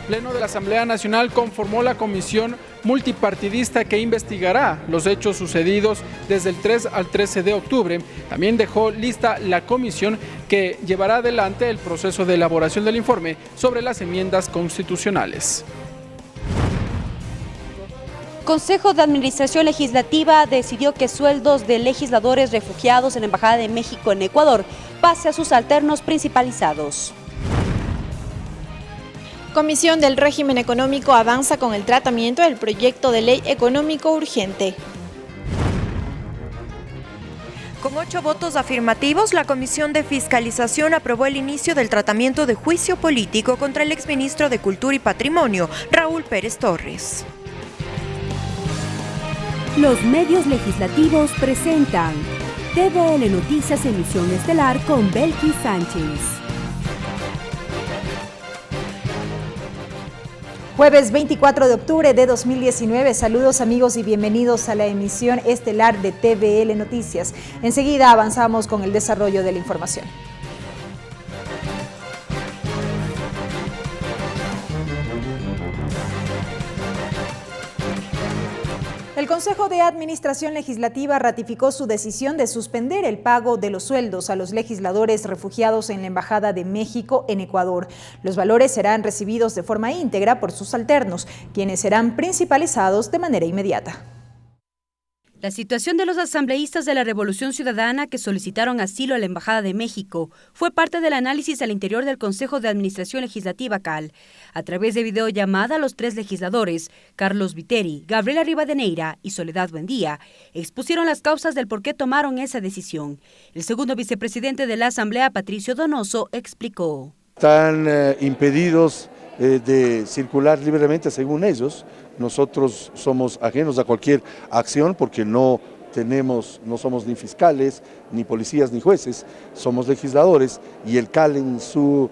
Pleno de la Asamblea Nacional conformó la comisión multipartidista que investigará los hechos sucedidos desde el 3 al 13 de octubre. También dejó lista la comisión que llevará adelante el proceso de elaboración del informe sobre las enmiendas constitucionales. Consejo de Administración Legislativa decidió que sueldos de legisladores refugiados en la Embajada de México en Ecuador pase a sus alternos principalizados. Comisión del Régimen Económico avanza con el tratamiento del proyecto de ley económico urgente. Con 8 votos afirmativos, la Comisión de Fiscalización aprobó el inicio del tratamiento de juicio político contra el exministro de Cultura y Patrimonio, Raúl Pérez Torres. Los medios legislativos presentan TVL Noticias Emisión Estelar con Belkis Sánchez. Jueves 24 de octubre de 2019, saludos amigos y bienvenidos a la emisión estelar de TVL Noticias. Enseguida avanzamos con el desarrollo de la información. El Consejo de Administración Legislativa ratificó su decisión de suspender el pago de los sueldos a los legisladores refugiados en la Embajada de México en Ecuador. Los valores serán recibidos de forma íntegra por sus alternos, quienes serán principalizados de manera inmediata. La situación de los asambleístas de la Revolución Ciudadana que solicitaron asilo a la Embajada de México fue parte del análisis al interior del Consejo de Administración Legislativa CAL. A través de videollamada, los 3 legisladores, Carlos Viteri, Gabriela Rivadeneira y Soledad Buendía, expusieron las causas del por qué tomaron esa decisión. El segundo vicepresidente de la Asamblea, Patricio Donoso, explicó. Están impedidos de circular libremente según ellos. Nosotros somos ajenos a cualquier acción porque no somos ni fiscales, ni policías, ni jueces, somos legisladores y el CAL en su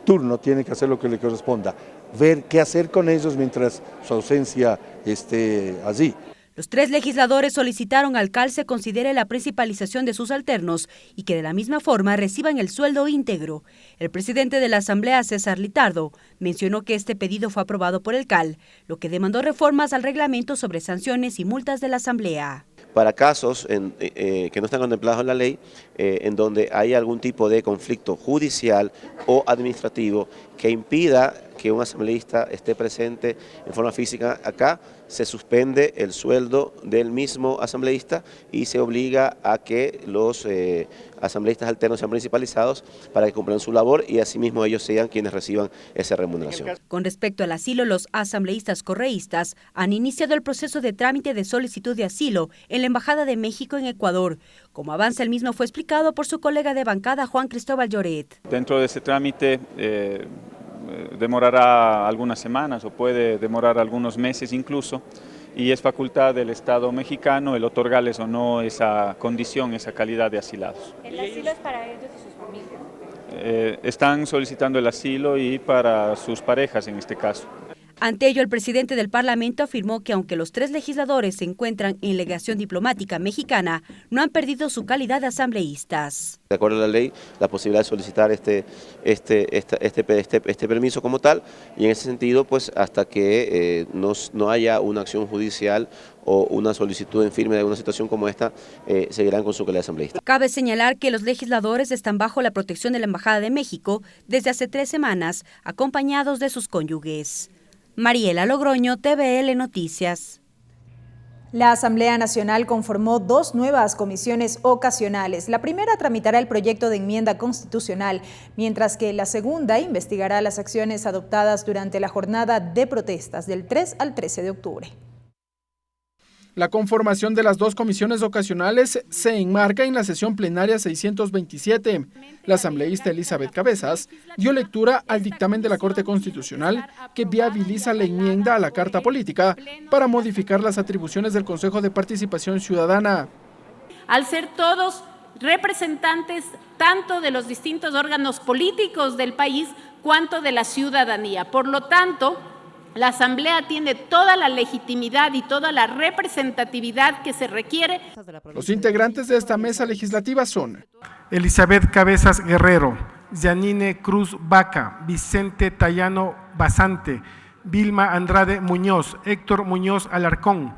turno tiene que hacer lo que le corresponda, ver qué hacer con ellos mientras su ausencia esté allí. Los 3 legisladores solicitaron al CAL se considere la principalización de sus alternos y que de la misma forma reciban el sueldo íntegro. El presidente de la Asamblea, César Litardo, mencionó que este pedido fue aprobado por el CAL, lo que demandó reformas al reglamento sobre sanciones y multas de la Asamblea. Para casos que no están contemplados en la ley, en donde hay algún tipo de conflicto judicial o administrativo que impida que un asambleísta esté presente en forma física acá, se suspende el sueldo del mismo asambleísta y se obliga a que los asambleístas alternos sean principalizados para que cumplan su labor y asimismo ellos sean quienes reciban esa remuneración. Con respecto al asilo, los asambleístas correístas han iniciado el proceso de trámite de solicitud de asilo en la Embajada de México en Ecuador. Como avanza el mismo fue explicado por su colega de bancada, Juan Cristóbal Lloret. Dentro de ese trámite demorará algunas semanas o puede demorar algunos meses incluso, y es facultad del Estado mexicano el otorgarles o no esa condición, esa calidad de asilados. ¿El asilo es para ellos y sus familias? Están solicitando el asilo y para sus parejas en este caso. Ante ello, el presidente del Parlamento afirmó que aunque los 3 legisladores se encuentran en legación diplomática mexicana, no han perdido su calidad de asambleístas. De acuerdo a la ley, la posibilidad de solicitar este permiso como tal, y en ese sentido, pues hasta que no haya una acción judicial o una solicitud en firme de una situación como esta, seguirán con su calidad de asambleísta. Cabe señalar que los legisladores están bajo la protección de la Embajada de México desde hace 3 semanas, acompañados de sus cónyuges. Mariela Logroño, TVL Noticias. La Asamblea Nacional conformó 2 nuevas comisiones ocasionales. La primera tramitará el proyecto de enmienda constitucional, mientras que la segunda investigará las acciones adoptadas durante la jornada de protestas del 3 al 13 de octubre. La conformación de las 2 comisiones ocasionales se enmarca en la sesión plenaria 627. La asambleísta Elizabeth Cabezas dio lectura al dictamen de la Corte Constitucional que viabiliza la enmienda a la Carta Política para modificar las atribuciones del Consejo de Participación Ciudadana. Al ser todos representantes tanto de los distintos órganos políticos del país cuanto de la ciudadanía. Por lo tanto, la Asamblea tiene toda la legitimidad y toda la representatividad que se requiere. Los integrantes de esta mesa legislativa son Elizabeth Cabezas Guerrero, Yanine Cruz Vaca, Vicente Tallano Basante, Vilma Andrade Muñoz, Héctor Muñoz Alarcón,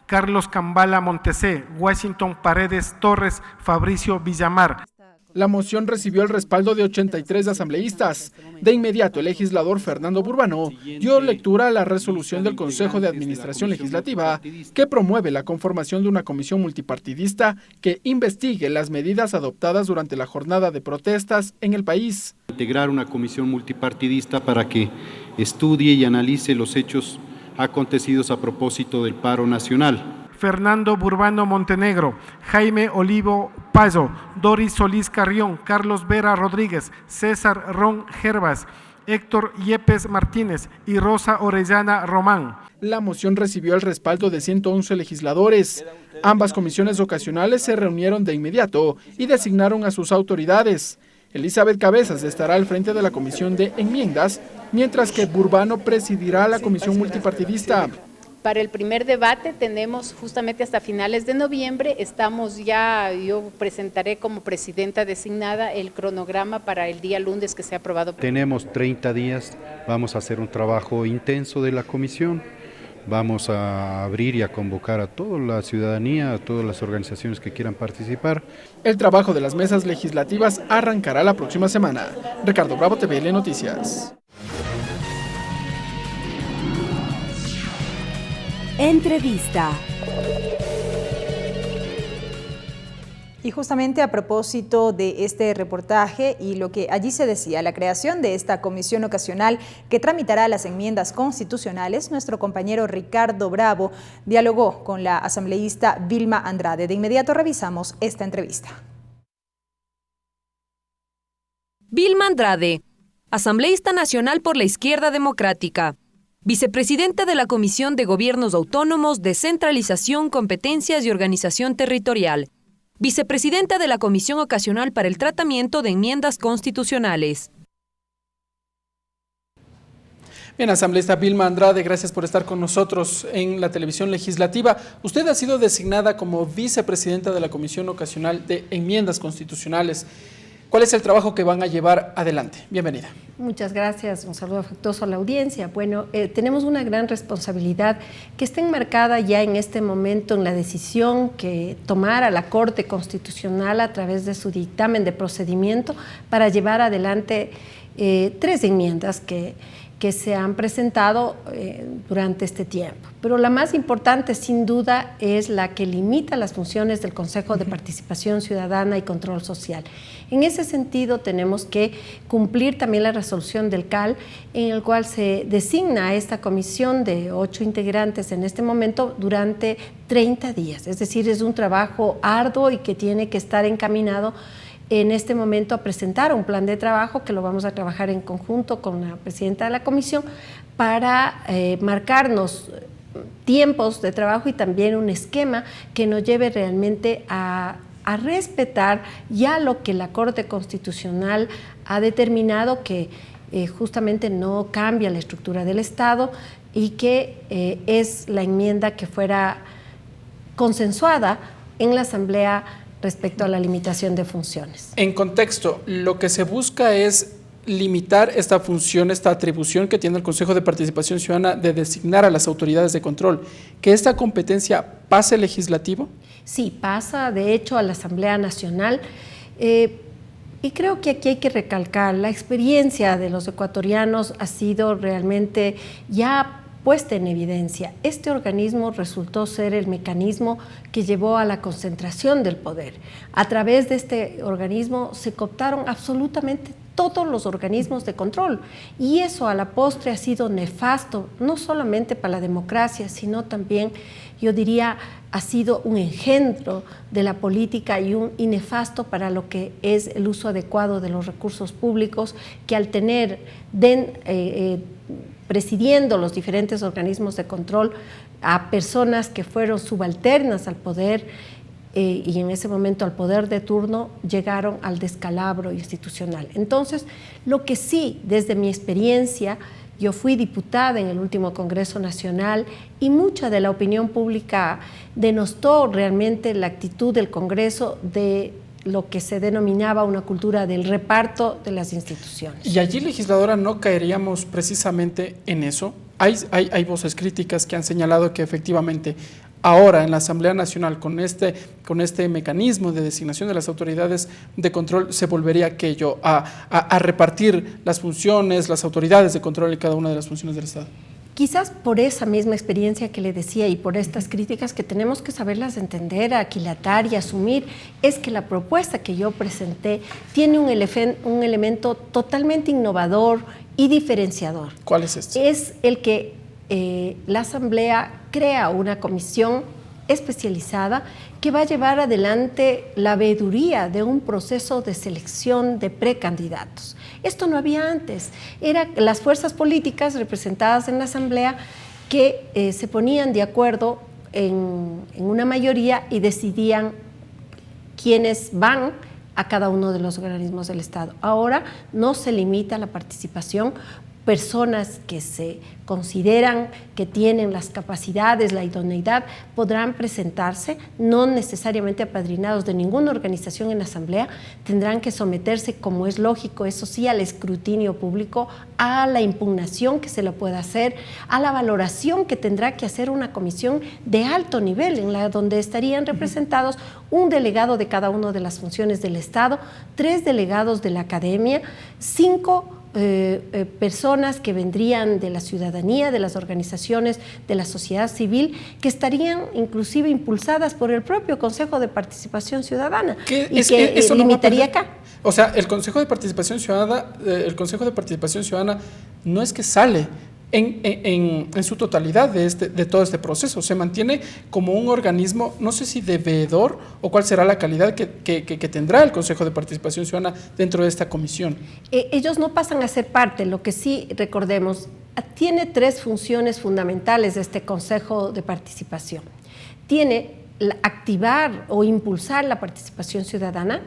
Carlos Cambala Montesé, Washington Paredes Torres, Fabricio Villamar. La moción recibió el respaldo de 83 asambleístas. De inmediato, el legislador Fernando Burbano dio lectura a la resolución del Consejo de Administración Legislativa que promueve la conformación de una comisión multipartidista que investigue las medidas adoptadas durante la jornada de protestas en el país. Integrar una comisión multipartidista para que estudie y analice los hechos acontecidos a propósito del paro nacional. Fernando Burbano Montenegro, Jaime Olivo Payo, Doris Solís Carrión, Carlos Vera Rodríguez, César Ron Gervas, Héctor Yepes Martínez y Rosa Orellana Román. La moción recibió el respaldo de 111 legisladores. Ambas comisiones ocasionales se reunieron de inmediato y designaron a sus autoridades. Elizabeth Cabezas estará al frente de la comisión de enmiendas, mientras que Burbano presidirá la comisión multipartidista. Para el primer debate tenemos justamente hasta finales de noviembre, yo presentaré como presidenta designada el cronograma para el día lunes que sea aprobado. Tenemos 30 días, vamos a hacer un trabajo intenso de la comisión, vamos a abrir y a convocar a toda la ciudadanía, a todas las organizaciones que quieran participar. El trabajo de las mesas legislativas arrancará la próxima semana. Ricardo Bravo, TVL Noticias. Entrevista. Y justamente a propósito de este reportaje y lo que allí se decía, la creación de esta comisión ocasional que tramitará las enmiendas constitucionales, nuestro compañero Ricardo Bravo dialogó con la asambleísta Vilma Andrade. De inmediato revisamos esta entrevista. Vilma Andrade, asambleísta nacional por la Izquierda Democrática. Vicepresidenta de la Comisión de Gobiernos Autónomos, Descentralización, Competencias y Organización Territorial. Vicepresidenta de la Comisión Ocasional para el Tratamiento de Enmiendas Constitucionales. Bien, asambleísta Vilma Andrade, gracias por estar con nosotros en la televisión legislativa. Usted ha sido designada como vicepresidenta de la Comisión Ocasional de Enmiendas Constitucionales. ¿Cuál es el trabajo que van a llevar adelante? Bienvenida. Muchas gracias, un saludo afectuoso a la audiencia. Bueno, tenemos una gran responsabilidad que está enmarcada ya en este momento en la decisión que tomara la Corte Constitucional a través de su dictamen de procedimiento para llevar adelante 3 enmiendas que se han presentado durante este tiempo. Pero la más importante, sin duda, es la que limita las funciones del Consejo de Participación Ciudadana y Control Social. En ese sentido, tenemos que cumplir también la resolución del CAL, en el cual se designa a esta comisión de 8 integrantes en este momento durante 30 días. Es decir, es un trabajo arduo y que tiene que estar encaminado en este momento a presentar un plan de trabajo que lo vamos a trabajar en conjunto con la presidenta de la comisión para marcarnos tiempos de trabajo y también un esquema que nos lleve realmente a respetar ya lo que la Corte Constitucional ha determinado, que justamente no cambia la estructura del Estado y que es la enmienda que fuera consensuada en la Asamblea respecto a la limitación de funciones. En contexto, lo que se busca es limitar esta función, esta atribución que tiene el Consejo de Participación Ciudadana de designar a las autoridades de control, que esta competencia pase legislativo. Sí, pasa de hecho a la Asamblea Nacional y creo que aquí hay que recalcar, la experiencia de los ecuatorianos ha sido realmente ya puesta en evidencia. Este organismo resultó ser el mecanismo que llevó a la concentración del poder. A través de este organismo se cooptaron absolutamente todos los organismos de control y eso a la postre ha sido nefasto, no solamente para la democracia, sino también, yo diría, ha sido un engendro de la política y nefasto para lo que es el uso adecuado de los recursos públicos, que al tener presidiendo los diferentes organismos de control a personas que fueron subalternas al poder y en ese momento al poder de turno, llegaron al descalabro institucional. Entonces, lo que sí, desde mi experiencia, yo fui diputada en el último Congreso Nacional y mucha de la opinión pública denostó realmente la actitud del Congreso de lo que se denominaba una cultura del reparto de las instituciones. Y allí, legisladora, ¿no caeríamos precisamente en eso? Hay voces críticas que han señalado que efectivamente ahora en la Asamblea Nacional con este mecanismo de designación de las autoridades de control se volvería aquello a repartir las funciones, las autoridades de control en cada una de las funciones del Estado. Quizás por esa misma experiencia que le decía y por estas críticas que tenemos que saberlas entender, aquilatar y asumir, es que la propuesta que yo presenté tiene un elemento totalmente innovador y diferenciador. ¿Cuál es este? Es el que la Asamblea crea una comisión especializada que va a llevar adelante la veeduría de un proceso de selección de precandidatos. Esto no había antes. Eran las fuerzas políticas representadas en la Asamblea que se ponían de acuerdo en una mayoría y decidían quiénes van a cada uno de los organismos del Estado. Ahora no se limita la participación. Personas que se consideran que tienen las capacidades, la idoneidad, podrán presentarse, no necesariamente apadrinados de ninguna organización en la Asamblea, tendrán que someterse, como es lógico, eso sí, al escrutinio público, a la impugnación que se le pueda hacer, a la valoración que tendrá que hacer una comisión de alto nivel, en la donde estarían representados un delegado de cada una de las funciones del Estado, 3 delegados de la academia, 5 personas que vendrían de la ciudadanía, de las organizaciones de la sociedad civil, que estarían inclusive impulsadas por el propio Consejo de Participación Ciudadana y que eso limitaría acá. O sea, el Consejo de Participación Ciudadana, no es que sale en su totalidad de todo este proceso, se mantiene como un organismo, no sé si de veedor o cuál será la calidad que tendrá el Consejo de Participación Ciudadana dentro de esta comisión. Ellos no pasan a ser parte, lo que sí recordemos, tiene 3 funciones fundamentales de este Consejo de Participación. Tiene activar o impulsar la participación ciudadana,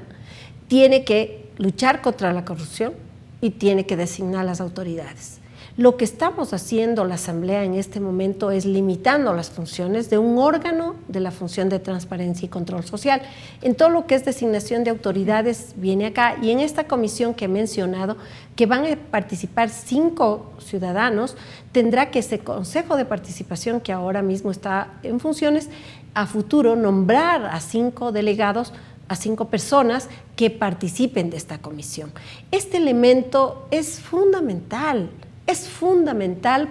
tiene que luchar contra la corrupción y tiene que designar las autoridades. Lo que estamos haciendo la Asamblea en este momento es limitando las funciones de un órgano de la función de transparencia y control social. En todo lo que es designación de autoridades viene acá, y en esta comisión que he mencionado, que van a participar 5 ciudadanos, tendrá que ese Consejo de Participación, que ahora mismo está en funciones, a futuro nombrar a 5 delegados, a 5 personas que participen de esta comisión. Este elemento es fundamental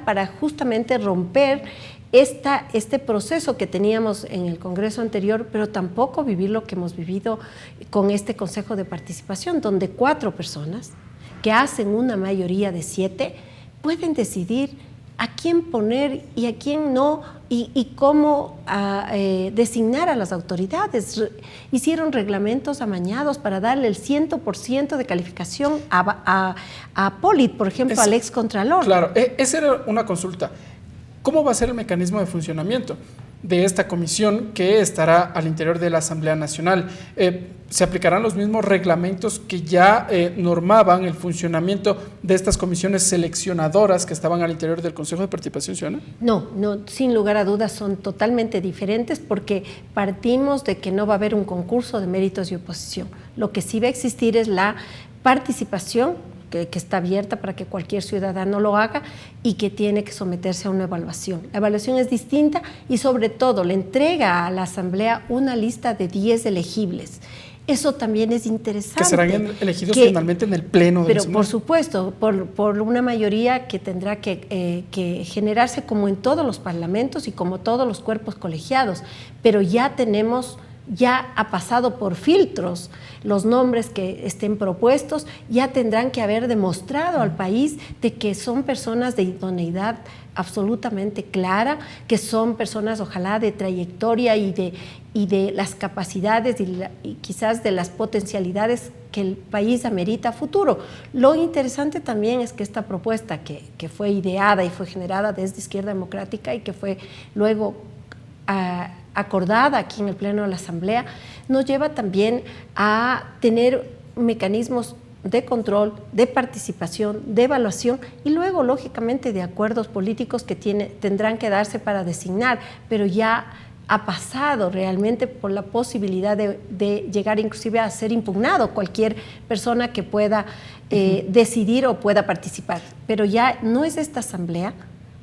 para justamente romper este proceso que teníamos en el Congreso anterior, pero tampoco vivir lo que hemos vivido con este Consejo de Participación, donde 4 personas que hacen una mayoría de 7 pueden decidir a quién poner y a quién no, y cómo designar a las autoridades. Hicieron reglamentos amañados para darle el 100% de calificación a Polit, por ejemplo, al excontralor. Claro, esa era una consulta. ¿Cómo va a ser el mecanismo de funcionamiento de esta comisión que estará al interior de la Asamblea Nacional? ¿Se aplicarán los mismos reglamentos que ya normaban el funcionamiento de estas comisiones seleccionadoras que estaban al interior del Consejo de Participación Ciudadana? No, sin lugar a dudas son totalmente diferentes, porque partimos de que no va a haber un concurso de méritos y oposición. Lo que sí va a existir es la participación, que está abierta para que cualquier ciudadano lo haga y que tiene que someterse a una evaluación. La evaluación es distinta y sobre todo le entrega a la Asamblea una lista de 10 elegibles. Eso también es interesante. Que serán elegidos finalmente en el Pleno de la Asamblea. Pero por supuesto, por una mayoría que tendrá que generarse como en todos los parlamentos y como todos los cuerpos colegiados, pero ya ha pasado por filtros los nombres que estén propuestos, ya tendrán que haber demostrado al país de que son personas de idoneidad absolutamente clara, que son personas ojalá de trayectoria y de las capacidades y quizás de las potencialidades que el país amerita a futuro. Lo interesante también es que esta propuesta que fue ideada y fue generada desde Izquierda Democrática y que fue luego acordada aquí en el Pleno de la Asamblea, nos lleva también a tener mecanismos de control, de participación, de evaluación y luego, lógicamente, de acuerdos políticos que tendrán que darse para designar, pero ya ha pasado realmente por la posibilidad de llegar inclusive a ser impugnado cualquier persona que pueda decidir o pueda participar. Pero ya no es esta asamblea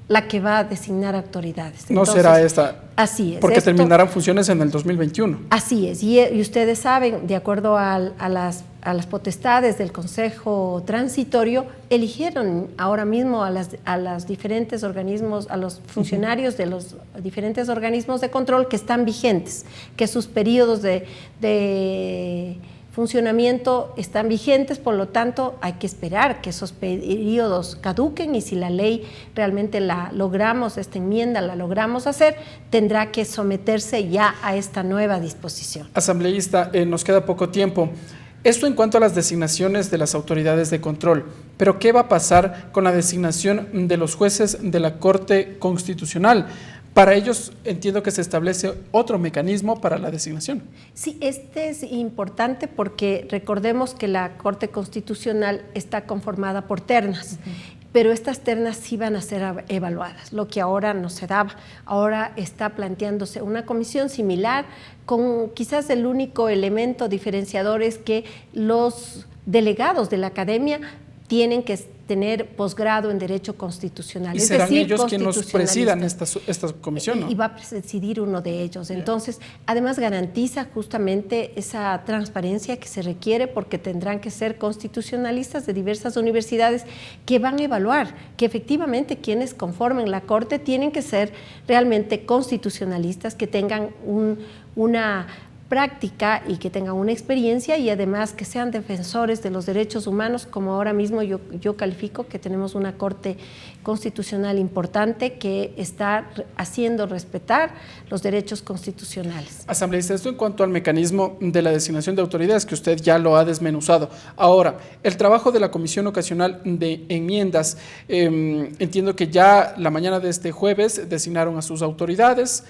la que va a designar autoridades. No será esta. Así es. Porque terminarán funciones en el 2021. Así es. Y ustedes saben, de acuerdo a las potestades del Consejo Transitorio, eligieron ahora mismo a los diferentes organismos, a los funcionarios de los diferentes organismos de control que están vigentes, que sus periodos de funcionamiento están vigentes, por lo tanto hay que esperar que esos periodos caduquen y si la ley realmente la logramos, esta enmienda la logramos hacer, tendrá que someterse ya a esta nueva disposición. Asambleísta, nos queda poco tiempo. Esto en cuanto a las designaciones de las autoridades de control, pero ¿qué va a pasar con la designación de los jueces de la Corte Constitucional? Para ellos entiendo que se establece otro mecanismo para la designación. Sí, este es importante porque recordemos que la Corte Constitucional está conformada por ternas. Pero estas ternas sí van a ser evaluadas, lo que ahora no se daba. Ahora está planteándose una comisión similar, con quizás el único elemento diferenciador es que los delegados de la academia tienen que tener posgrado en Derecho Constitucional. Y serán ellos quienes nos presidan esta comisión, ¿no? Y va a presidir uno de ellos. Entonces, además garantiza justamente esa transparencia que se requiere porque tendrán que ser constitucionalistas de diversas universidades que van a evaluar que efectivamente quienes conformen la Corte tienen que ser realmente constitucionalistas, que tengan una práctica y que tengan una experiencia y además que sean defensores de los derechos humanos, como ahora mismo yo califico que tenemos una Corte Constitucional importante que está haciendo respetar los derechos constitucionales. Asambleísta, esto en cuanto al mecanismo de la designación de autoridades, que usted ya lo ha desmenuzado. Ahora, el trabajo de la Comisión Ocasional de Enmiendas, entiendo que ya la mañana de este jueves designaron a sus autoridades.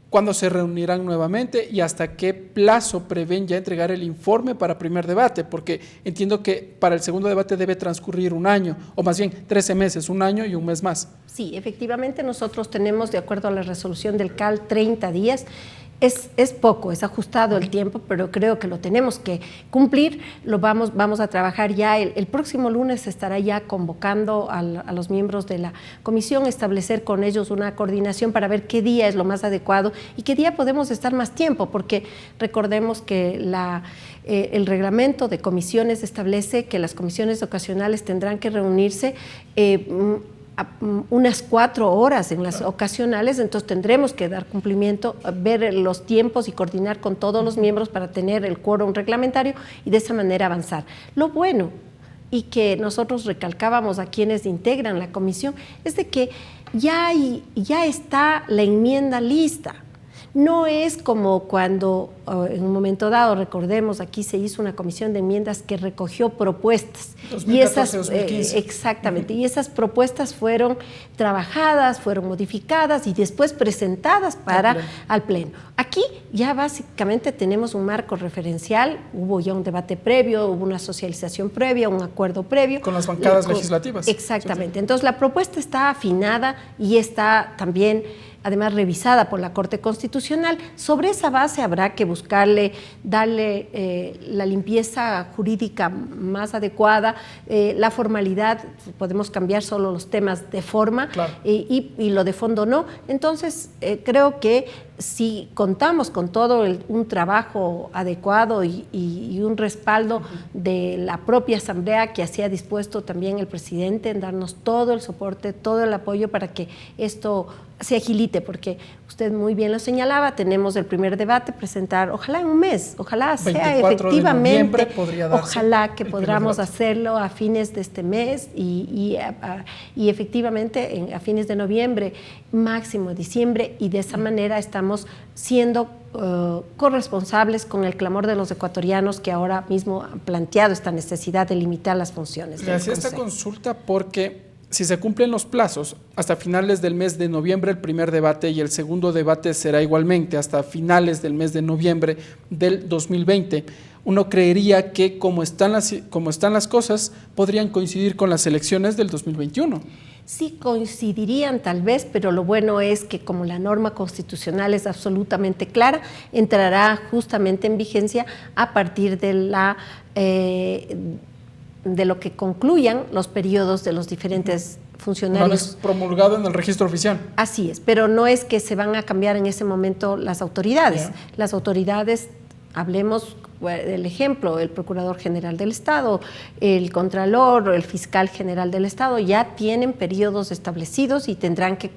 ¿Cuándo se reunirán nuevamente y hasta qué plazo prevén ya entregar el informe para primer debate? Porque entiendo que para el segundo debate debe transcurrir un año, o más bien 13 meses, un año y un mes más. Sí, efectivamente nosotros tenemos, de acuerdo a la resolución del CAL, 30 días. Es poco, es ajustado el tiempo, pero creo que lo tenemos que cumplir. Vamos a trabajar ya, el próximo lunes se estará ya convocando a los miembros de la comisión, establecer con ellos una coordinación para ver qué día es lo más adecuado y qué día podemos estar más tiempo, porque recordemos que el reglamento de comisiones establece que las comisiones ocasionales tendrán que reunirse unas 4 horas en las ocasionales, entonces tendremos que dar cumplimiento, ver los tiempos y coordinar con todos los miembros para tener el quórum reglamentario y de esa manera avanzar. Lo bueno, y que nosotros recalcábamos a quienes integran la comisión, es de que ya está la enmienda lista. No es como cuando en un momento dado, recordemos, aquí se hizo una comisión de enmiendas que recogió propuestas. 2014-2015. Exactamente, y esas propuestas fueron trabajadas, fueron modificadas y después presentadas al Pleno. Aquí ya básicamente tenemos un marco referencial, hubo ya un debate previo, hubo una socialización previa, un acuerdo previo. Con las bancadas legislativas. Exactamente, entonces la propuesta está afinada y está también además revisada por la Corte Constitucional. Sobre esa base habrá que darle la limpieza jurídica más adecuada, la formalidad, podemos cambiar solo los temas de forma, claro, y lo de fondo no. Entonces, creo que si contamos con todo un trabajo adecuado y un respaldo de la propia Asamblea, que así ha dispuesto también el presidente en darnos todo el soporte, todo el apoyo para que esto se agilite, porque usted muy bien lo señalaba, tenemos el primer debate, presentar, ojalá en un mes, ojalá sea efectivamente, ojalá que podamos hacerlo a fines de este mes y efectivamente a fines de noviembre, máximo diciembre, y de esa manera estamos siendo corresponsables con el clamor de los ecuatorianos que ahora mismo han planteado esta necesidad de limitar las funciones. Le hacía esta consulta porque si se cumplen los plazos, hasta finales del mes de noviembre el primer debate y el segundo debate será igualmente hasta finales del mes de noviembre del 2020. uno creería que como están las cosas, podrían coincidir con las elecciones del 2021. Sí coincidirían tal vez, pero lo bueno es que como la norma constitucional es absolutamente clara, entrará justamente en vigencia a partir de lo que concluyan los periodos de los diferentes funcionarios. Una vez promulgado en el registro oficial. Así es, pero no es que se van a cambiar en ese momento las autoridades. Yeah. Las autoridades, hablemos del ejemplo, el Procurador General del Estado, el Contralor, el Fiscal General del Estado, ya tienen periodos establecidos y tendrán que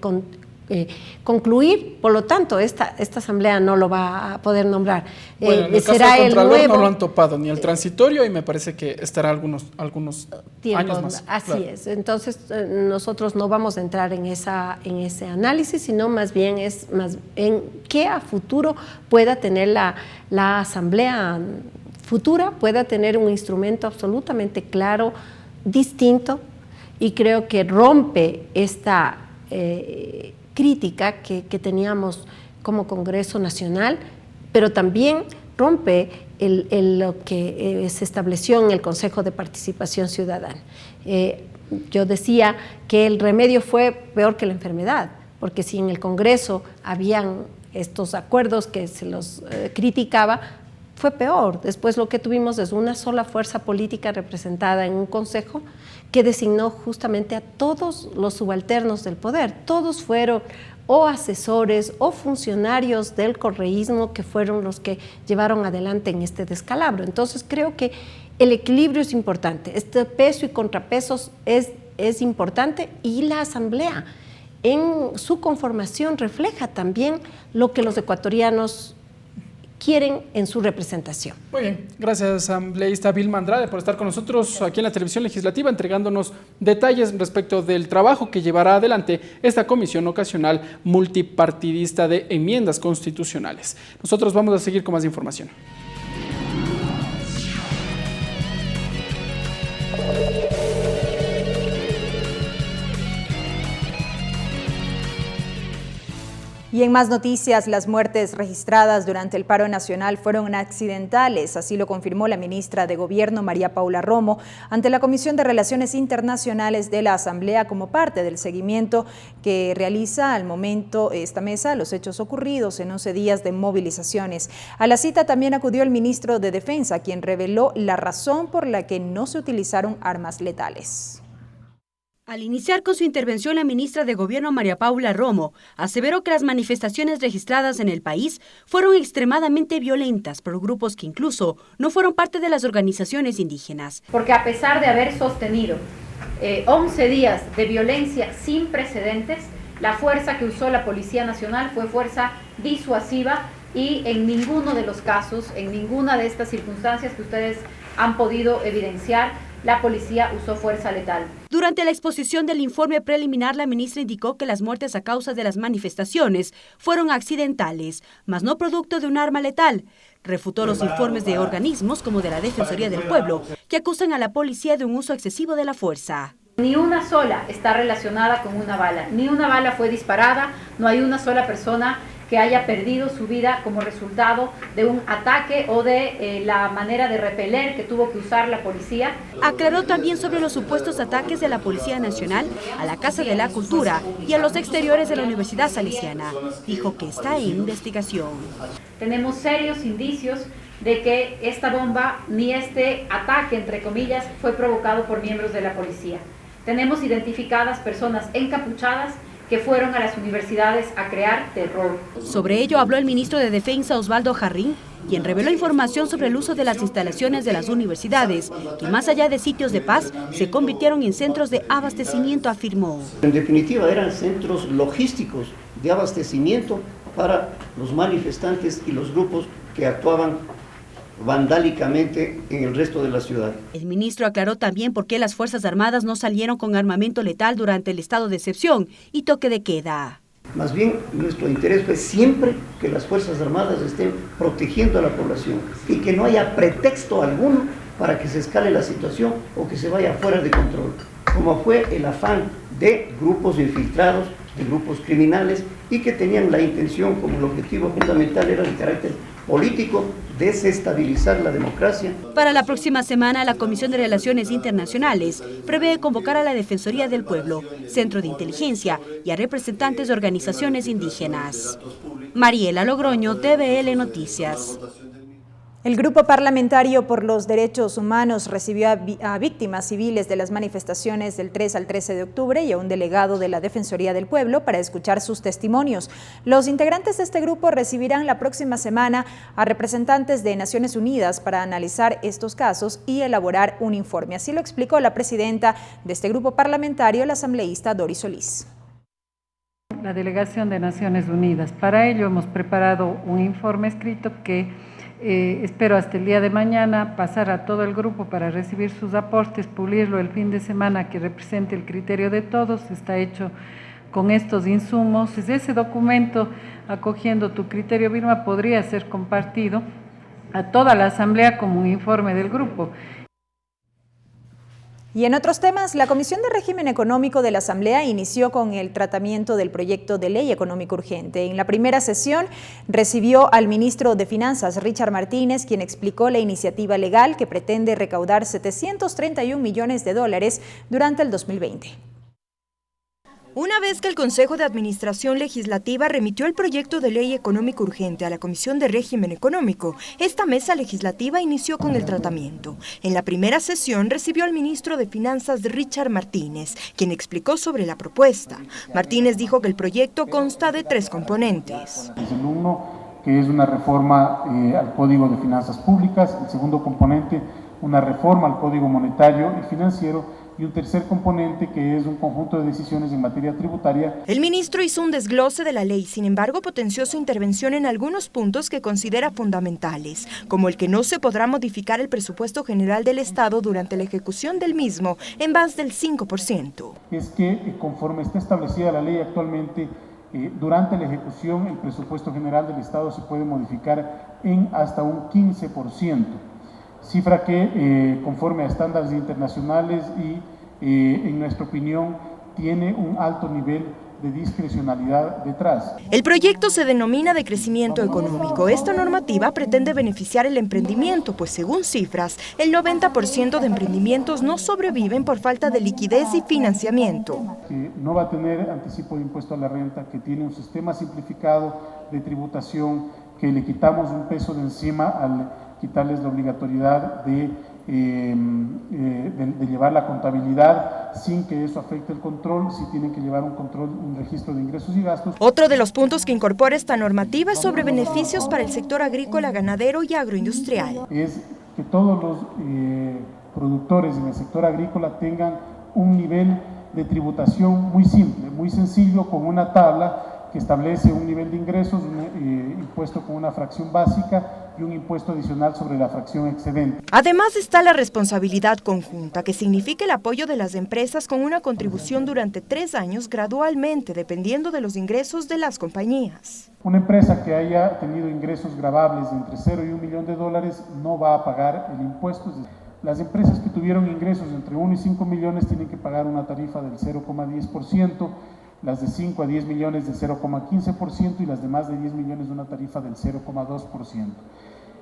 concluir, por lo tanto, esta asamblea no lo va a poder nombrar. Bueno, en el será caso del Contralor el nuevo, no lo han topado, ni el transitorio, y me parece que estará algunos años más. Así claro. es, entonces nosotros no vamos a entrar en ese análisis, sino más bien en qué a futuro pueda tener la asamblea futura, pueda tener un instrumento absolutamente claro, distinto, y creo que rompe esta crítica que teníamos como Congreso Nacional, pero también rompe lo que se estableció en el Consejo de Participación Ciudadana. Yo decía que el remedio fue peor que la enfermedad, porque si en el Congreso habían estos acuerdos que se los criticaba, fue peor. Después lo que tuvimos es una sola fuerza política representada en un consejo que designó justamente a todos los subalternos del poder. Todos fueron o asesores o funcionarios del correísmo que fueron los que llevaron adelante en este descalabro. Entonces creo que el equilibrio es importante, este peso y contrapesos es importante, y la asamblea en su conformación refleja también lo que los ecuatorianos quieren en su representación. Muy bien, gracias asambleísta Vilma Andrade por estar con nosotros aquí en la televisión legislativa, entregándonos detalles respecto del trabajo que llevará adelante esta comisión ocasional multipartidista de enmiendas constitucionales. Nosotros vamos a seguir con más información. Y en más noticias, las muertes registradas durante el paro nacional fueron accidentales, así lo confirmó la ministra de Gobierno, María Paula Romo, ante la Comisión de Relaciones Internacionales de la Asamblea como parte del seguimiento que realiza al momento esta mesa los hechos ocurridos en 11 días de movilizaciones. A la cita también acudió el ministro de Defensa, quien reveló la razón por la que no se utilizaron armas letales. Al iniciar con su intervención, la ministra de Gobierno, María Paula Romo, aseveró que las manifestaciones registradas en el país fueron extremadamente violentas por grupos que incluso no fueron parte de las organizaciones indígenas. Porque a pesar de haber sostenido 11 días de violencia sin precedentes, la fuerza que usó la Policía Nacional fue fuerza disuasiva y en ninguno de los casos, en ninguna de estas circunstancias que ustedes han podido evidenciar, la policía usó fuerza letal. Durante la exposición del informe preliminar, la ministra indicó que las muertes a causa de las manifestaciones fueron accidentales, mas no producto de un arma letal. Refutó los informes de organismos como de la Defensoría del Pueblo, que acusan a la policía de un uso excesivo de la fuerza. Ni una sola está relacionada con una bala, ni una bala fue disparada, no hay una sola persona que haya perdido su vida como resultado de un ataque o de la manera de repeler que tuvo que usar la policía. Aclaró también sobre los supuestos ataques de la Policía Nacional a la Casa de la Cultura y a los exteriores de la Universidad Salesiana. Dijo que está en investigación. Tenemos serios indicios de que esta bomba ni este ataque, entre comillas, fue provocado por miembros de la policía. Tenemos identificadas personas encapuchadas que fueron a las universidades a crear terror. Sobre ello habló el ministro de Defensa, Osvaldo Jarrín, quien reveló información sobre el uso de las instalaciones de las universidades, que más allá de sitios de paz, se convirtieron en centros de abastecimiento, afirmó. En definitiva, eran centros logísticos de abastecimiento para los manifestantes y los grupos que actuaban vandálicamente en el resto de la ciudad. El ministro aclaró también por qué las Fuerzas Armadas no salieron con armamento letal durante el estado de excepción y toque de queda. Más bien, nuestro interés fue siempre que las Fuerzas Armadas estén protegiendo a la población y que no haya pretexto alguno para que se escale la situación o que se vaya fuera de control, como fue el afán de grupos infiltrados, de grupos criminales y que tenían la intención como el objetivo fundamental era el carácter político, desestabilizar la democracia. Para la próxima semana, la Comisión de Relaciones Internacionales prevé convocar a la Defensoría del Pueblo, Centro de Inteligencia y a representantes de organizaciones indígenas. Mariela Logroño, TVL Noticias. El Grupo Parlamentario por los Derechos Humanos recibió a víctimas civiles de las manifestaciones del 3 al 13 de octubre y a un delegado de la Defensoría del Pueblo para escuchar sus testimonios. Los integrantes de este grupo recibirán la próxima semana a representantes de Naciones Unidas para analizar estos casos y elaborar un informe. Así lo explicó la presidenta de este grupo parlamentario, la asambleísta Doris Solís. La delegación de Naciones Unidas. Para ello hemos preparado un informe escrito que espero hasta el día de mañana pasar a todo el grupo para recibir sus aportes, pulirlo el fin de semana que represente el criterio de todos. Está hecho con estos insumos. Ese documento, acogiendo tu criterio, Vilma, podría ser compartido a toda la Asamblea como un informe del grupo. Y en otros temas, la Comisión de Régimen Económico de la Asamblea inició con el tratamiento del proyecto de ley económico urgente. En la primera sesión recibió al ministro de Finanzas, Richard Martínez, quien explicó la iniciativa legal que pretende recaudar 731 millones de dólares durante el 2020. Una vez que el Consejo de Administración Legislativa remitió el proyecto de ley económico urgente a la Comisión de Régimen Económico, esta mesa legislativa inició con el tratamiento. En la primera sesión recibió al ministro de Finanzas, Richard Martínez, quien explicó sobre la propuesta. Martínez dijo que el proyecto consta de 3 componentes. El uno, que es una reforma al Código de Finanzas Públicas; el segundo componente, una reforma al Código Monetario y Financiero; y un tercer componente que es un conjunto de decisiones en materia tributaria. El ministro hizo un desglose de la ley, sin embargo potenció su intervención en algunos puntos que considera fundamentales, como el que no se podrá modificar el presupuesto general del Estado durante la ejecución del mismo en más del 5%. Es que conforme está establecida la ley actualmente, durante la ejecución el presupuesto general del Estado se puede modificar en hasta un 15%. Cifra que, conforme a estándares internacionales y, en nuestra opinión, tiene un alto nivel de discrecionalidad detrás. El proyecto se denomina de crecimiento económico. Esta normativa pretende beneficiar el emprendimiento, pues según cifras, el 90% de emprendimientos no sobreviven por falta de liquidez y financiamiento. Que no va a tener anticipo de impuesto a la renta, que tiene un sistema simplificado de tributación, que le quitamos un peso de encima al quitarles la obligatoriedad de llevar la contabilidad sin que eso afecte el control, si tienen que llevar un control, un registro de ingresos y gastos. Otro de los puntos que incorpora esta normativa es sobre beneficios para el sector agrícola, ganadero y agroindustrial. Es que todos los productores en el sector agrícola tengan un nivel de tributación muy simple, muy sencillo, con una tabla que establece un nivel de ingresos, un impuesto con una fracción básica y un impuesto adicional sobre la fracción excedente. Además está la responsabilidad conjunta, que significa el apoyo de las empresas con una contribución durante 3 años gradualmente, dependiendo de los ingresos de las compañías. Una empresa que haya tenido ingresos gravables de entre 0 y 1 millón de dólares no va a pagar el impuesto. Las empresas que tuvieron ingresos entre 1 y 5 millones tienen que pagar una tarifa del 0,10%, las de 5 a 10 millones de 0,15% y las de más de 10 millones de una tarifa del 0,2%.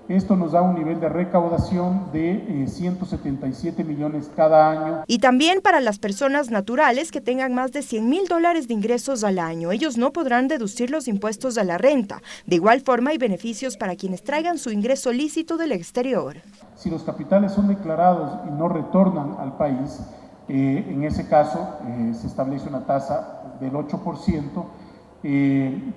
Esto nos da un nivel de recaudación de 177 millones cada año. Y también para las personas naturales que tengan más de $100,000 de ingresos al año. Ellos no podrán deducir los impuestos a la renta. De igual forma hay beneficios para quienes traigan su ingreso lícito del exterior. Si los capitales son declarados y no retornan al país, en ese caso se establece una tasa del 8%,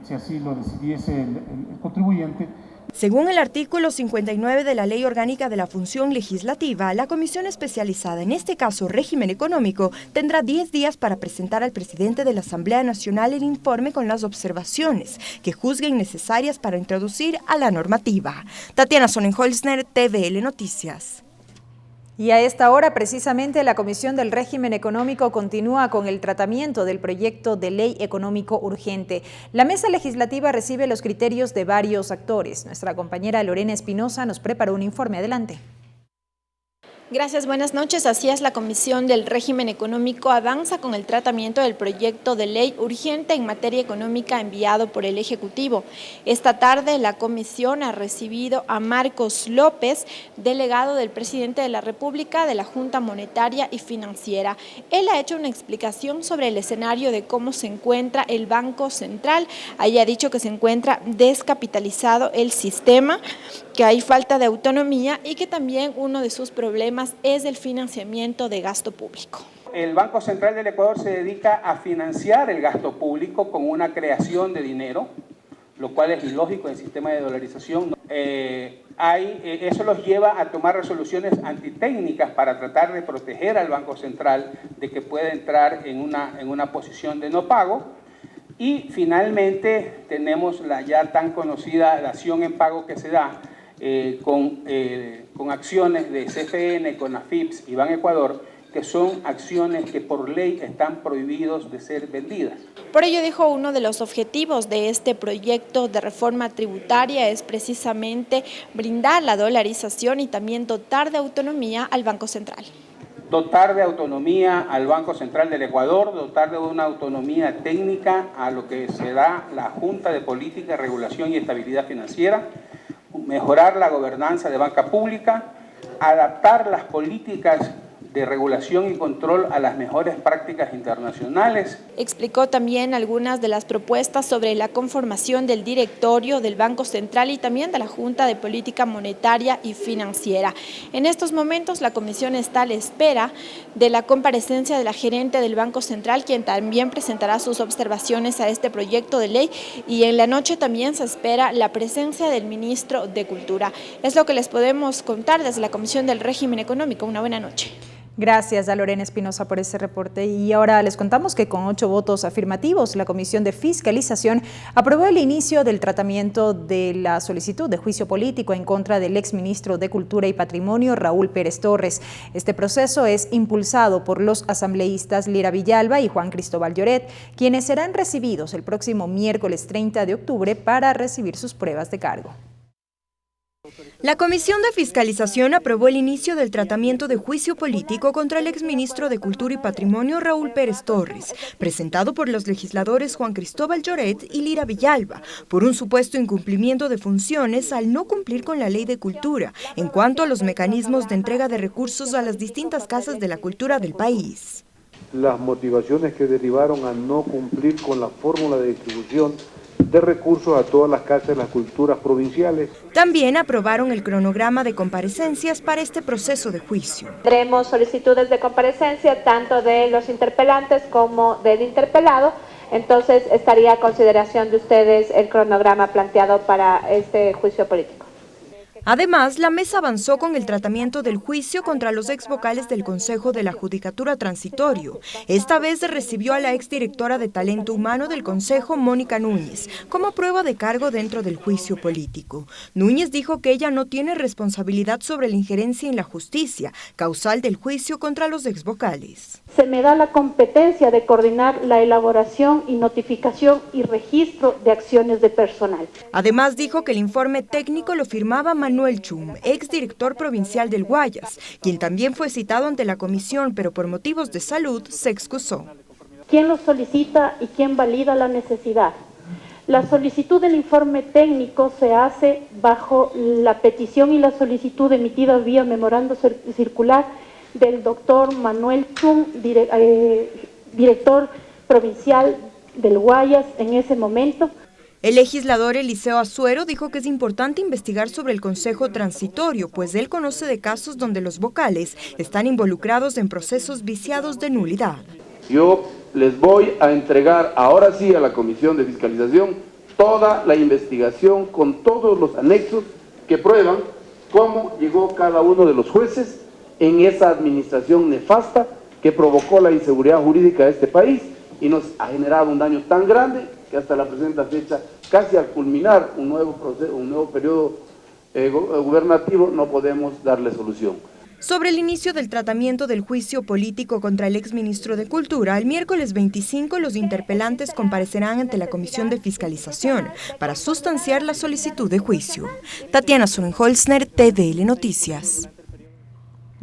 si así lo decidiese el contribuyente. Según el artículo 59 de la Ley Orgánica de la Función Legislativa, la Comisión Especializada, en este caso Régimen Económico, tendrá 10 días para presentar al presidente de la Asamblea Nacional el informe con las observaciones que juzguen necesarias para introducir a la normativa. Tatiana Sonnenholzner, TVL Noticias. Y a esta hora, precisamente, la Comisión del Régimen Económico continúa con el tratamiento del proyecto de ley económico urgente. La mesa legislativa recibe los criterios de varios actores. Nuestra compañera Lorena Espinosa nos preparó un informe. Adelante. Gracias, buenas noches. Así es, la Comisión del Régimen Económico avanza con el tratamiento del proyecto de ley urgente en materia económica enviado por el Ejecutivo. Esta tarde la Comisión ha recibido a Marcos López, delegado del Presidente de la República de la Junta Monetaria y Financiera. Él ha hecho una explicación sobre el escenario de cómo se encuentra el Banco Central. Ahí ha dicho que se encuentra descapitalizado el sistema, que hay falta de autonomía y que también uno de sus problemas es el financiamiento de gasto público. El Banco Central del Ecuador se dedica a financiar el gasto público con una creación de dinero, lo cual es ilógico en el sistema de dolarización. Eso los lleva a tomar resoluciones antitécnicas para tratar de proteger al Banco Central de que pueda entrar en una posición de no pago. Y finalmente tenemos la ya tan conocida dación en pago que se da con acciones de CFN, con AFIPS y Banecuador, que son acciones que por ley están prohibidos de ser vendidas. Por ello, dijo, uno de los objetivos de este proyecto de reforma tributaria es precisamente brindar la dolarización y también dotar de autonomía al Banco Central. Dotar de autonomía al Banco Central del Ecuador, dotar de una autonomía técnica a lo que se da la Junta de Política, Regulación y Estabilidad Financiera, mejorar la gobernanza de banca pública, adaptar las políticas de regulación y control a las mejores prácticas internacionales. Explicó también algunas de las propuestas sobre la conformación del directorio del Banco Central y también de la Junta de Política Monetaria y Financiera. En estos momentos la comisión está a la espera de la comparecencia de la gerente del Banco Central, quien también presentará sus observaciones a este proyecto de ley, y en la noche también se espera la presencia del ministro de Cultura. Es lo que les podemos contar desde la Comisión del Régimen Económico. Una buena noche. Gracias a Lorena Espinosa por ese reporte. Y ahora les contamos que con 8 votos afirmativos, la Comisión de Fiscalización aprobó el inicio del tratamiento de la solicitud de juicio político en contra del exministro de Cultura y Patrimonio, Raúl Pérez Torres. Este proceso es impulsado por los asambleístas Lira Villalba y Juan Cristóbal Lloret, quienes serán recibidos el próximo miércoles 30 de octubre para recibir sus pruebas de cargo. La Comisión de Fiscalización aprobó el inicio del tratamiento de juicio político contra el exministro de Cultura y Patrimonio Raúl Pérez Torres, presentado por los legisladores Juan Cristóbal Lloret y Lira Villalba, por un supuesto incumplimiento de funciones al no cumplir con la Ley de Cultura en cuanto a los mecanismos de entrega de recursos a las distintas casas de la cultura del país. Las motivaciones que derivaron a no cumplir con la fórmula de distribución de recursos a todas las casas de las culturas provinciales. También aprobaron el cronograma de comparecencias para este proceso de juicio. Tendremos solicitudes de comparecencia tanto de los interpelantes como del interpelado, entonces estaría a consideración de ustedes el cronograma planteado para este juicio político. Además, la mesa avanzó con el tratamiento del juicio contra los exvocales del Consejo de la Judicatura Transitorio. Esta vez recibió a la exdirectora de Talento Humano del Consejo, Mónica Núñez, como prueba de cargo dentro del juicio político. Núñez dijo que ella no tiene responsabilidad sobre la injerencia en la justicia, causal del juicio contra los exvocales. Se me da la competencia de coordinar la elaboración y notificación y registro de acciones de personal. Además, dijo que el informe técnico lo firmaba Manuel Chum, exdirector provincial del Guayas, quien también fue citado ante la comisión, pero por motivos de salud se excusó. ¿Quién lo solicita y quién valida la necesidad? La solicitud del informe técnico se hace bajo la petición y la solicitud emitida vía memorando circular del doctor Manuel Chum, director provincial del Guayas en ese momento. El legislador Eliseo Azuero dijo que es importante investigar sobre el Consejo Transitorio, pues él conoce de casos donde los vocales están involucrados en procesos viciados de nulidad. Yo les voy a entregar ahora sí a la Comisión de Fiscalización toda la investigación con todos los anexos que prueban cómo llegó cada uno de los jueces en esa administración nefasta que provocó la inseguridad jurídica de este país y nos ha generado un daño tan grande que hasta la presente fecha, casi al culminar un nuevo periodo gubernativo, no podemos darle solución. Sobre el inicio del tratamiento del juicio político contra el exministro de Cultura, el miércoles 25 los interpelantes comparecerán ante la Comisión de Fiscalización para sustanciar la solicitud de juicio. Tatiana Sonnenholzner, TVL Noticias.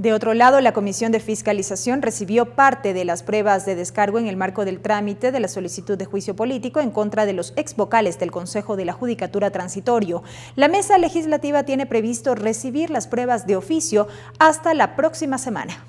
De otro lado, la Comisión de Fiscalización recibió parte de las pruebas de descargo en el marco del trámite de la solicitud de juicio político en contra de los exvocales del Consejo de la Judicatura Transitorio. La mesa legislativa tiene previsto recibir las pruebas de oficio hasta la próxima semana.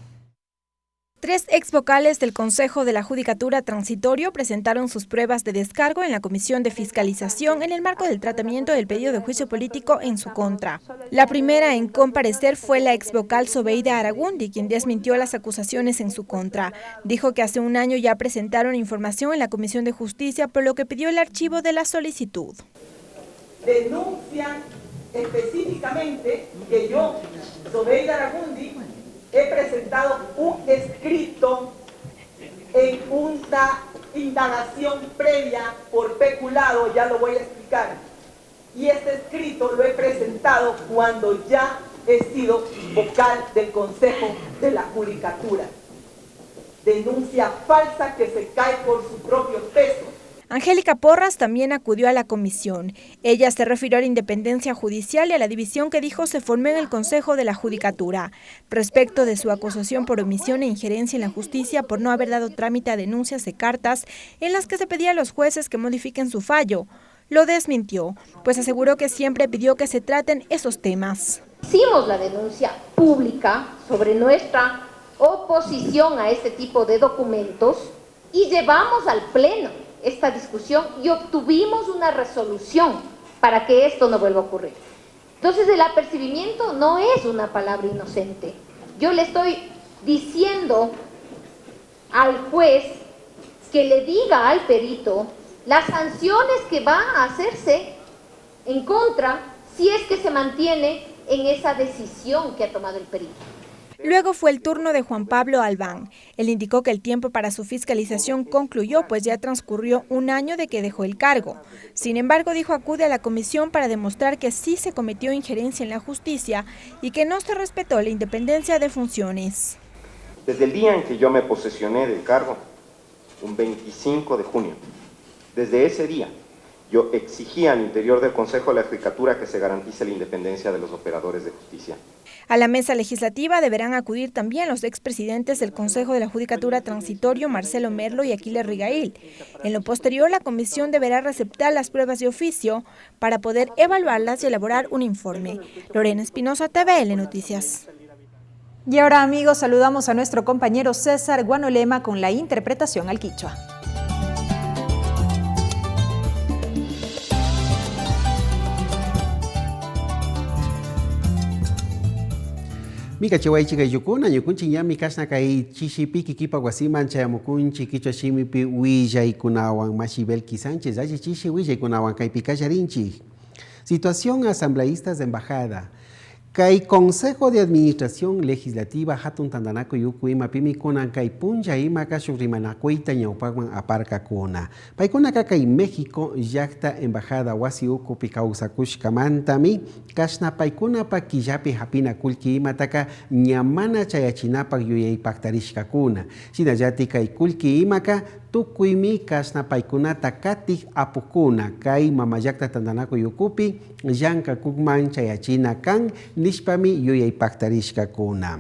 3 exvocales del Consejo de la Judicatura Transitorio presentaron sus pruebas de descargo en la Comisión de Fiscalización en el marco del tratamiento del pedido de juicio político en su contra. La primera en comparecer fue la exvocal Zobeida Aragundi, quien desmintió las acusaciones en su contra. Dijo que hace un año ya presentaron información en la Comisión de Justicia, por lo que pidió el archivo de la solicitud. Denuncian específicamente que yo, Zobeida Aragundi, he presentado un escrito en una indagación previa por peculado, ya lo voy a explicar. Y este escrito lo he presentado cuando ya he sido vocal del Consejo de la Judicatura. Denuncia falsa que se cae por su propio peso. Angélica Porras también acudió a la comisión. Ella se refirió a la independencia judicial y a la división que dijo se formó en el Consejo de la Judicatura, respecto de su acusación por omisión e injerencia en la justicia por no haber dado trámite a denuncias de cartas en las que se pedía a los jueces que modifiquen su fallo. Lo desmintió, pues aseguró que siempre pidió que se traten esos temas. Hicimos la denuncia pública sobre nuestra oposición a este tipo de documentos y llevamos al Pleno esta discusión y obtuvimos una resolución para que esto no vuelva a ocurrir. Entonces el apercibimiento no es una palabra inocente. Yo le estoy diciendo al juez que le diga al perito las sanciones que va a hacerse en contra si es que se mantiene en esa decisión que ha tomado el perito. Luego fue el turno de Juan Pablo Albán. Él indicó que el tiempo para su fiscalización concluyó, pues ya transcurrió un año de que dejó el cargo. Sin embargo, dijo acude a la comisión para demostrar que sí se cometió injerencia en la justicia y que no se respetó la independencia de funciones. Desde el día en que yo me posesioné del cargo, un 25 de junio, desde ese día, yo exigí al interior del Consejo de la Judicatura que se garantice la independencia de los operadores de justicia. A la mesa legislativa deberán acudir también los expresidentes del Consejo de la Judicatura Transitorio, Marcelo Merlo y Aquiles Rigail. En lo posterior, la comisión deberá receptar las pruebas de oficio para poder evaluarlas y elaborar un informe. Lorena Espinosa, TVL Noticias. Y ahora, amigos, saludamos a nuestro compañero César Guanolema con la interpretación al quichua. Mika chawai chica yukuna yukunchi ya mikasna kai chishipi kikipa guasiman chayamukunchi kichwa shimipi willa ikunawan Mashibelki Sánchez achi chishi willa ikunawan kai pikacharinchi. Situación asambleístas de embajada. Kai Consejo de Administración Legislativa hatun tandanaku yuku ima pimi kunan kai punja ima kashukrimanakuita ñaupagman aparka kuna. Paikuna kai México yakta embajada wasi uku pikausakushkamantami kashna paikuna pa killapi hapina kulki ima taka ñamana chayachinapak yuyaypaktarishkakuna. Sinallati kai kulki imaka tukuymi kashna paikunata katik apukuna kai mamayakta tandanaku yukupi yanka kukman chayachina kan nishpami yuyaypaktarishkakuna.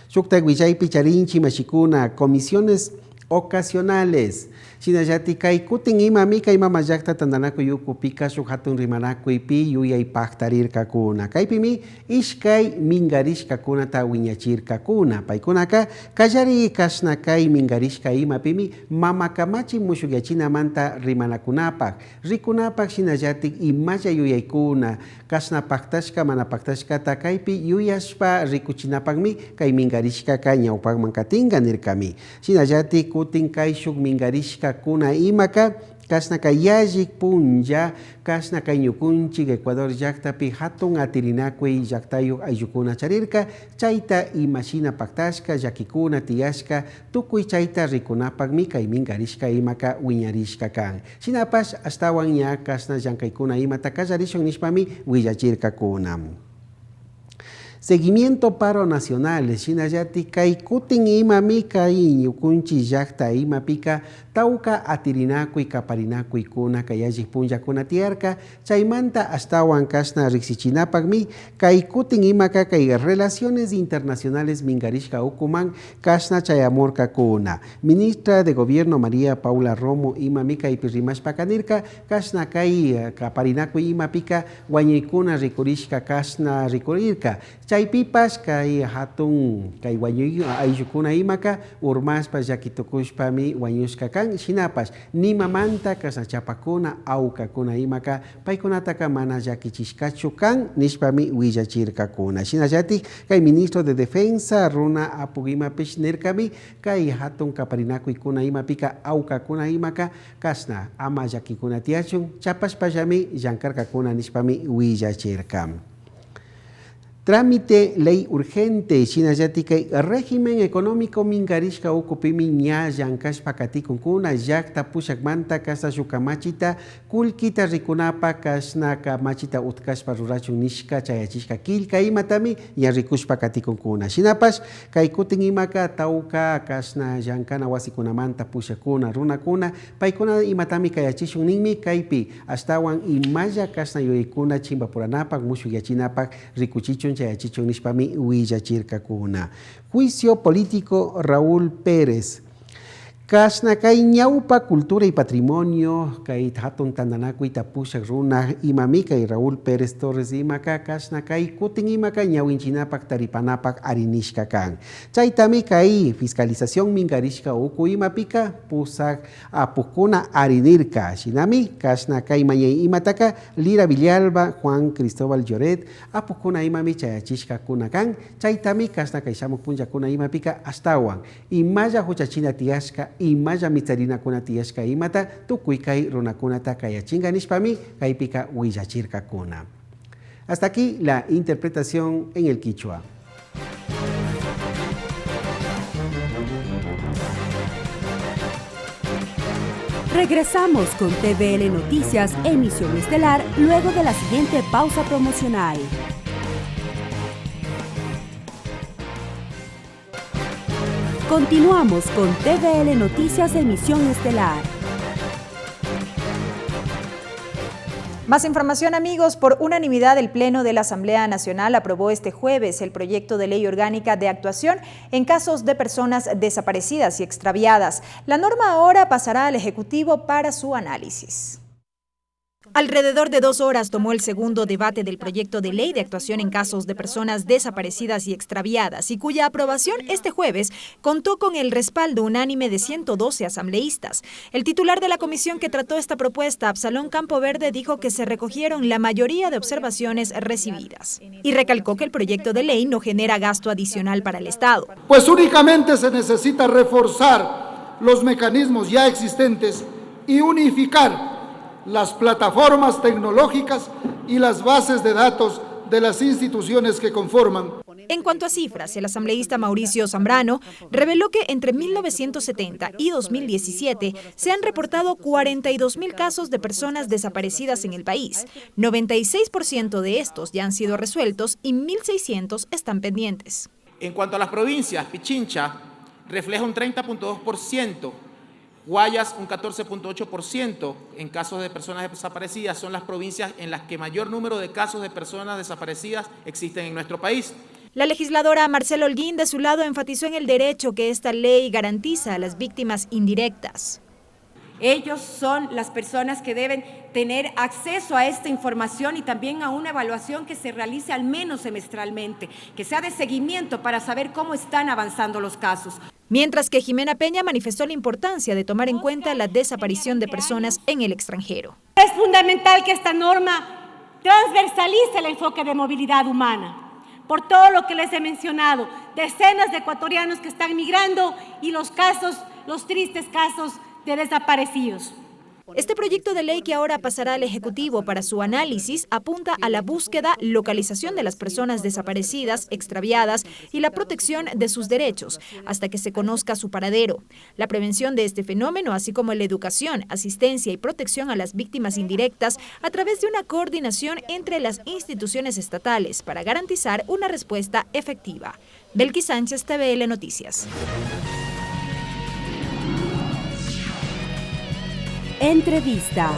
Shukta willaypi charinchi mashikuna comisiones ocasionales. Sinallati kai kutin imami kai mamayakta tandanaku yukupika shuk hatun rimanakuypi yuyaypaktarirkakuna. Kaypimi ishkay mingarishkakunata wiñachirkakuna. Paykunaka kallari kashna kay mingarishka imapimi mamakamachi mushukyachinamanta rimanakunapak. Rikunapak sinallati imalla yuyaykuna kashna paktashka mana paktashkata kaypi yuyashpa rikuchinapakmi kay mingarishkaka ñawpakman katinga nirkami. Sinallati kutin kay shuk mingarishka kuna imaka kasnaka yajik punja kasnaka ñukunchik Ecuador llaktapi hatun atirinakui llaktayu ayukuna charirka chayta imashina paktashka llakikuna tiyashka tukuy chayta rikunapakmi kay mingarishka imaka wiñarishka kan. Shinapash astawan ña kasna llankaykuna imata kallarishun nishpami willachirkakuna. Seguimiento paro nacional, Shinayati kai kutin ima mika ñukunchi llaqta ima pika tauka atirinakuy kaparinakuy kuna kayajik punlla kuna tierka chaymanta astawan kasna riksichinapakmi kai kutin imaka kai relaciones internacionales mingarishka ukuman kasna chayamorka kuna. Ministra de Gobierno María Paula Romo ima mika ipirrimashpakanirka kasna kai kaparinakuy ima pika wañaykuna rikurishka kasna rikurirka. Chaypipas kay hatun kay wañuy ayllukuna imaka urmaspas llakitukushpami wañushka kan shinapas nimamanta kasachapakuna awkakuna imaka paykunataka mana llakichishkachu kan nishpami willachirkakuna. Shinallatik kay ministro de Defensa runa apugimapish nirkami kay hatun kaparinakuykuna imapika awkakuna imaka kasna ama llakikuna tiachun chapaspallami llankarkakuna nishpami willachirkam. Trámite ley urgente, Shinallatika régimen económico mingarishka ukupimi ña llankashpa katikunkuna llakta pushakmanta kasa shukamachita kulkita rikunapa kasnaka machita utkashpa rurachun nishka chayachishka kilka imatami ña rikushpa katikunkuna. Shinapash kay kutin imaka tauka kasna llankana wasikunamanta pushakuna runakuna paykuna imatami kayachishun ninmi kaypi astawan imaya kasna yoykuna chimbapuranapaq mushuyachinapak rikuchichun chayachichun nishpami willachirkakuna. Juicio político Raúl Pérez. Kasna kay ñawpa cultura y patrimonio kay hatun tandanakuy tapushak runa imami kay Raúl Pérez Torres imaka kasna kay kutin imaka ñawinchinapak taripanapak arinishka kan. Chaytami kay fiscalización mingarishka uku imapika pusak apukuna arinirka. Shinami kasna kay mañay imataka Lira Villalba Juan Cristóbal Lloret apukuna imami chayachishka kuna kan. Chaytami kasna kay shamuk punjakuna imapika astawan imaya huchachina tiashka imaya mitarina kuna tiashka imata tukuy kay runakunata kayachinga nishpami kaypika willachirka kuna. Hasta aquí la interpretación en el quichua. Regresamos con TVL Noticias, emisión estelar, luego de la siguiente pausa promocional. Continuamos con TVL Noticias, emisión estelar. Más información, amigos. Por unanimidad, el Pleno de la Asamblea Nacional aprobó este jueves el proyecto de ley orgánica de actuación en casos de personas desaparecidas y extraviadas. La norma ahora pasará al Ejecutivo para su análisis. Alrededor de 2 horas tomó el segundo debate del proyecto de ley de actuación en casos de personas desaparecidas y extraviadas y cuya aprobación este jueves contó con el respaldo unánime de 112 asambleístas. El titular de la comisión que trató esta propuesta, Absalón Campoverde, dijo que se recogieron la mayoría de observaciones recibidas y recalcó que el proyecto de ley no genera gasto adicional para el Estado. Pues únicamente se necesita reforzar los mecanismos ya existentes y unificar las plataformas tecnológicas y las bases de datos de las instituciones que conforman. En cuanto a cifras, el asambleísta Mauricio Zambrano reveló que entre 1970 y 2017 se han reportado 42.000 casos de personas desaparecidas en el país. 96% de estos ya han sido resueltos y 1.600 están pendientes. En cuanto a las provincias, Pichincha refleja un 30.2%, Guayas un 14.8%. En casos de personas desaparecidas son las provincias en las que mayor número de casos de personas desaparecidas existen en nuestro país. La legisladora Marcela Holguín, de su lado, enfatizó en el derecho que esta ley garantiza a las víctimas indirectas. Ellos son las personas que deben tener acceso a esta información y también a una evaluación que se realice al menos semestralmente, que sea de seguimiento para saber cómo están avanzando los casos. Mientras que Jimena Peña manifestó la importancia de tomar en cuenta la desaparición de personas en el extranjero. Es fundamental que esta norma transversalice el enfoque de movilidad humana. Por todo lo que les he mencionado, decenas de ecuatorianos que están migrando y los tristes casos de desaparecidos. Este proyecto de ley que ahora pasará al Ejecutivo para su análisis apunta a la búsqueda, localización de las personas desaparecidas, extraviadas y la protección de sus derechos hasta que se conozca su paradero. La prevención de este fenómeno, así como la educación, asistencia y protección a las víctimas indirectas a través de una coordinación entre las instituciones estatales para garantizar una respuesta efectiva. Belkis Sánchez, TVL Noticias. Entrevista.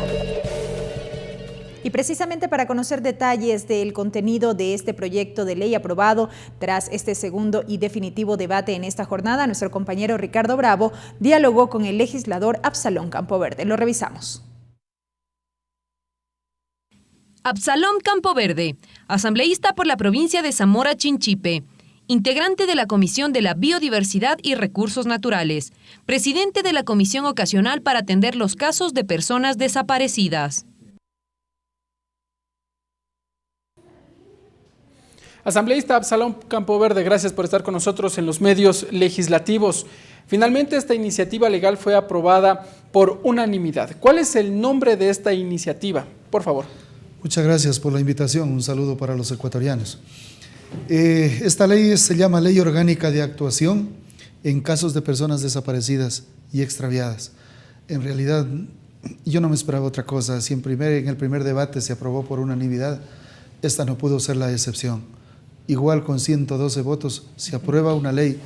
Y precisamente para conocer detalles del contenido de este proyecto de ley aprobado tras este segundo y definitivo debate en esta jornada, nuestro compañero Ricardo Bravo dialogó con el legislador Absalón Campoverde. Lo revisamos. Absalón Campoverde, asambleísta por la provincia de Zamora Chinchipe, integrante de la Comisión de la Biodiversidad y Recursos Naturales, presidente de la Comisión Ocasional para atender los casos de personas desaparecidas. Asambleísta Absalón Campoverde, gracias por estar con nosotros en los medios legislativos. Finalmente, esta iniciativa legal fue aprobada por unanimidad. ¿Cuál es el nombre de esta iniciativa? Por favor. Muchas gracias por la invitación. Un saludo para los ecuatorianos. Esta ley se llama Ley Orgánica de Actuación en casos de personas desaparecidas y extraviadas. En realidad, yo no me esperaba otra cosa. Si en el primer debate se aprobó por unanimidad, esta no pudo ser la excepción. Igual con 112 votos se aprueba una ley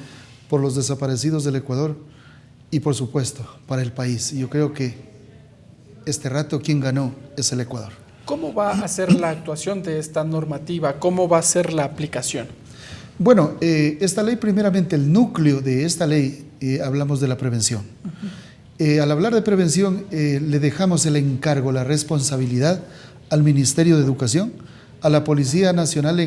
por los desaparecidos del Ecuador y por supuesto para el país. Yo creo que este rato quien ganó es el Ecuador. ¿Cómo va a ser la actuación de esta normativa? ¿Cómo va a ser la aplicación? Bueno, esta ley, primeramente, el núcleo de esta ley, hablamos de la prevención. Al hablar de prevención, le dejamos el encargo, la responsabilidad al Ministerio de Educación, a la Policía Nacional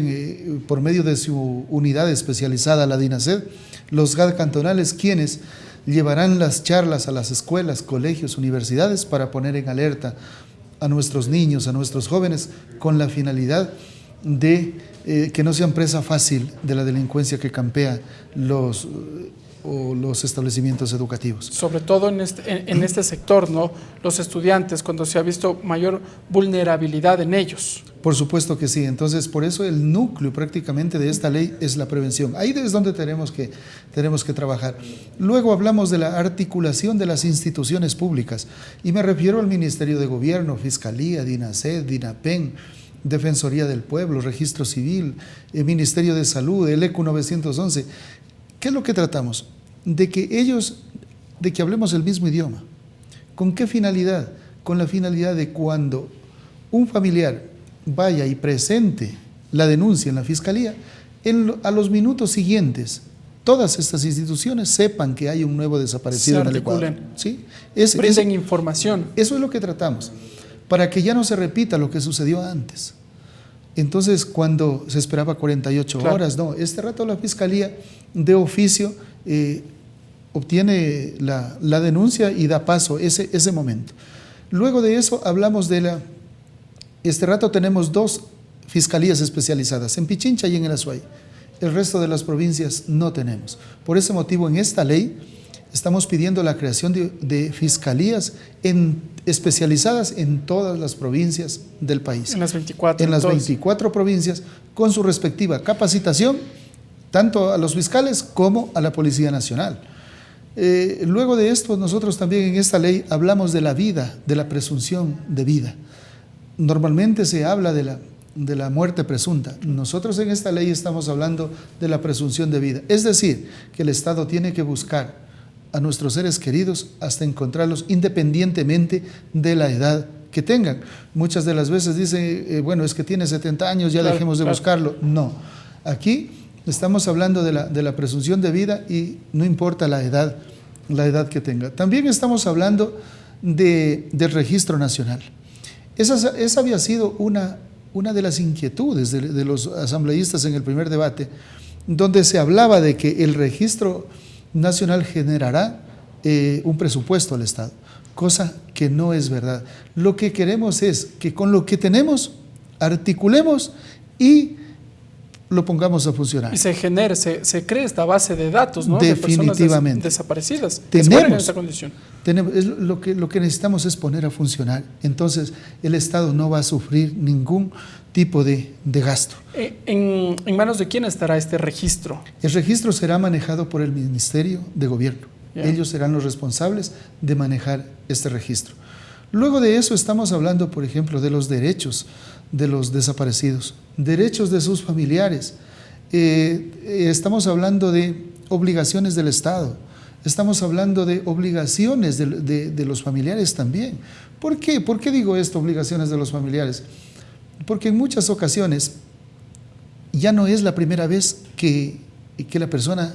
por medio de su unidad especializada, la DINASED, los GAD cantonales, quienes llevarán las charlas a las escuelas, colegios, universidades para poner en alerta a nuestros niños, a nuestros jóvenes, con la finalidad de que no sean presa fácil de la delincuencia que campea los establecimientos educativos. Sobre todo en este sector, ¿no? Los estudiantes, cuando se ha visto mayor vulnerabilidad en ellos. Por supuesto que sí. Entonces, por eso el núcleo prácticamente de esta ley es la prevención. Ahí es donde tenemos que trabajar. Luego hablamos de la articulación de las instituciones públicas y me refiero al Ministerio de Gobierno, Fiscalía, DINASED, DINAPEN, Defensoría del Pueblo, Registro Civil, el Ministerio de Salud, el ECU 911. ¿Qué es lo que tratamos? De que hablemos el mismo idioma. ¿Con qué finalidad? Con la finalidad de cuando un familiar vaya y presente la denuncia en la Fiscalía, a los minutos siguientes, todas estas instituciones sepan que hay un nuevo desaparecido en el Ecuador. ¿Sí? Brinden información. Eso es lo que tratamos, para que ya no se repita lo que sucedió antes. Entonces, cuando se esperaba 48 horas, no, este rato la Fiscalía de oficio obtiene la denuncia y da paso ese momento. Luego de eso hablamos de este rato tenemos 2 fiscalías especializadas, en Pichincha y en el Azuay. El resto de las provincias no tenemos. Por ese motivo, en esta ley estamos pidiendo la creación de fiscalías especializadas en todas las provincias del país. En las 24. En las 24 provincias, con su respectiva capacitación, tanto a los fiscales como a la Policía Nacional. Luego de esto, nosotros también en esta ley hablamos de la vida, de la presunción de vida. Normalmente se habla de la muerte presunta. Nosotros en esta ley estamos hablando de la presunción de vida. Es decir, que el Estado tiene que buscar a nuestros seres queridos hasta encontrarlos independientemente de la edad que tengan. Muchas de las veces dicen, bueno, es que tiene 70 años, ya dejemos de buscarlo. No, aquí estamos hablando de la presunción de vida y no importa la edad que tenga. También estamos hablando del registro nacional. Esa había sido una de las inquietudes de los asambleístas en el primer debate, donde se hablaba de que el registro nacional generará un presupuesto al Estado, cosa que no es verdad. Lo que queremos es que con lo que tenemos articulemos y lo pongamos a funcionar. Y se genere, se cree esta base de datos, ¿no? Definitivamente. De personas desaparecidas que se encuentran en esta condición. Lo que necesitamos es poner a funcionar. Entonces, el Estado no va a sufrir ningún tipo de gasto. ¿En manos de quién estará este registro? El registro será manejado por el Ministerio de Gobierno. Ellos serán los responsables de manejar este registro. Luego de eso estamos hablando, por ejemplo, de los derechos de los desaparecidos, derechos de sus familiares. Estamos hablando de obligaciones del Estado, estamos hablando de obligaciones de los familiares también. ¿Por qué? ¿Por qué digo esto, obligaciones de los familiares? Porque en muchas ocasiones ya no es la primera vez que la persona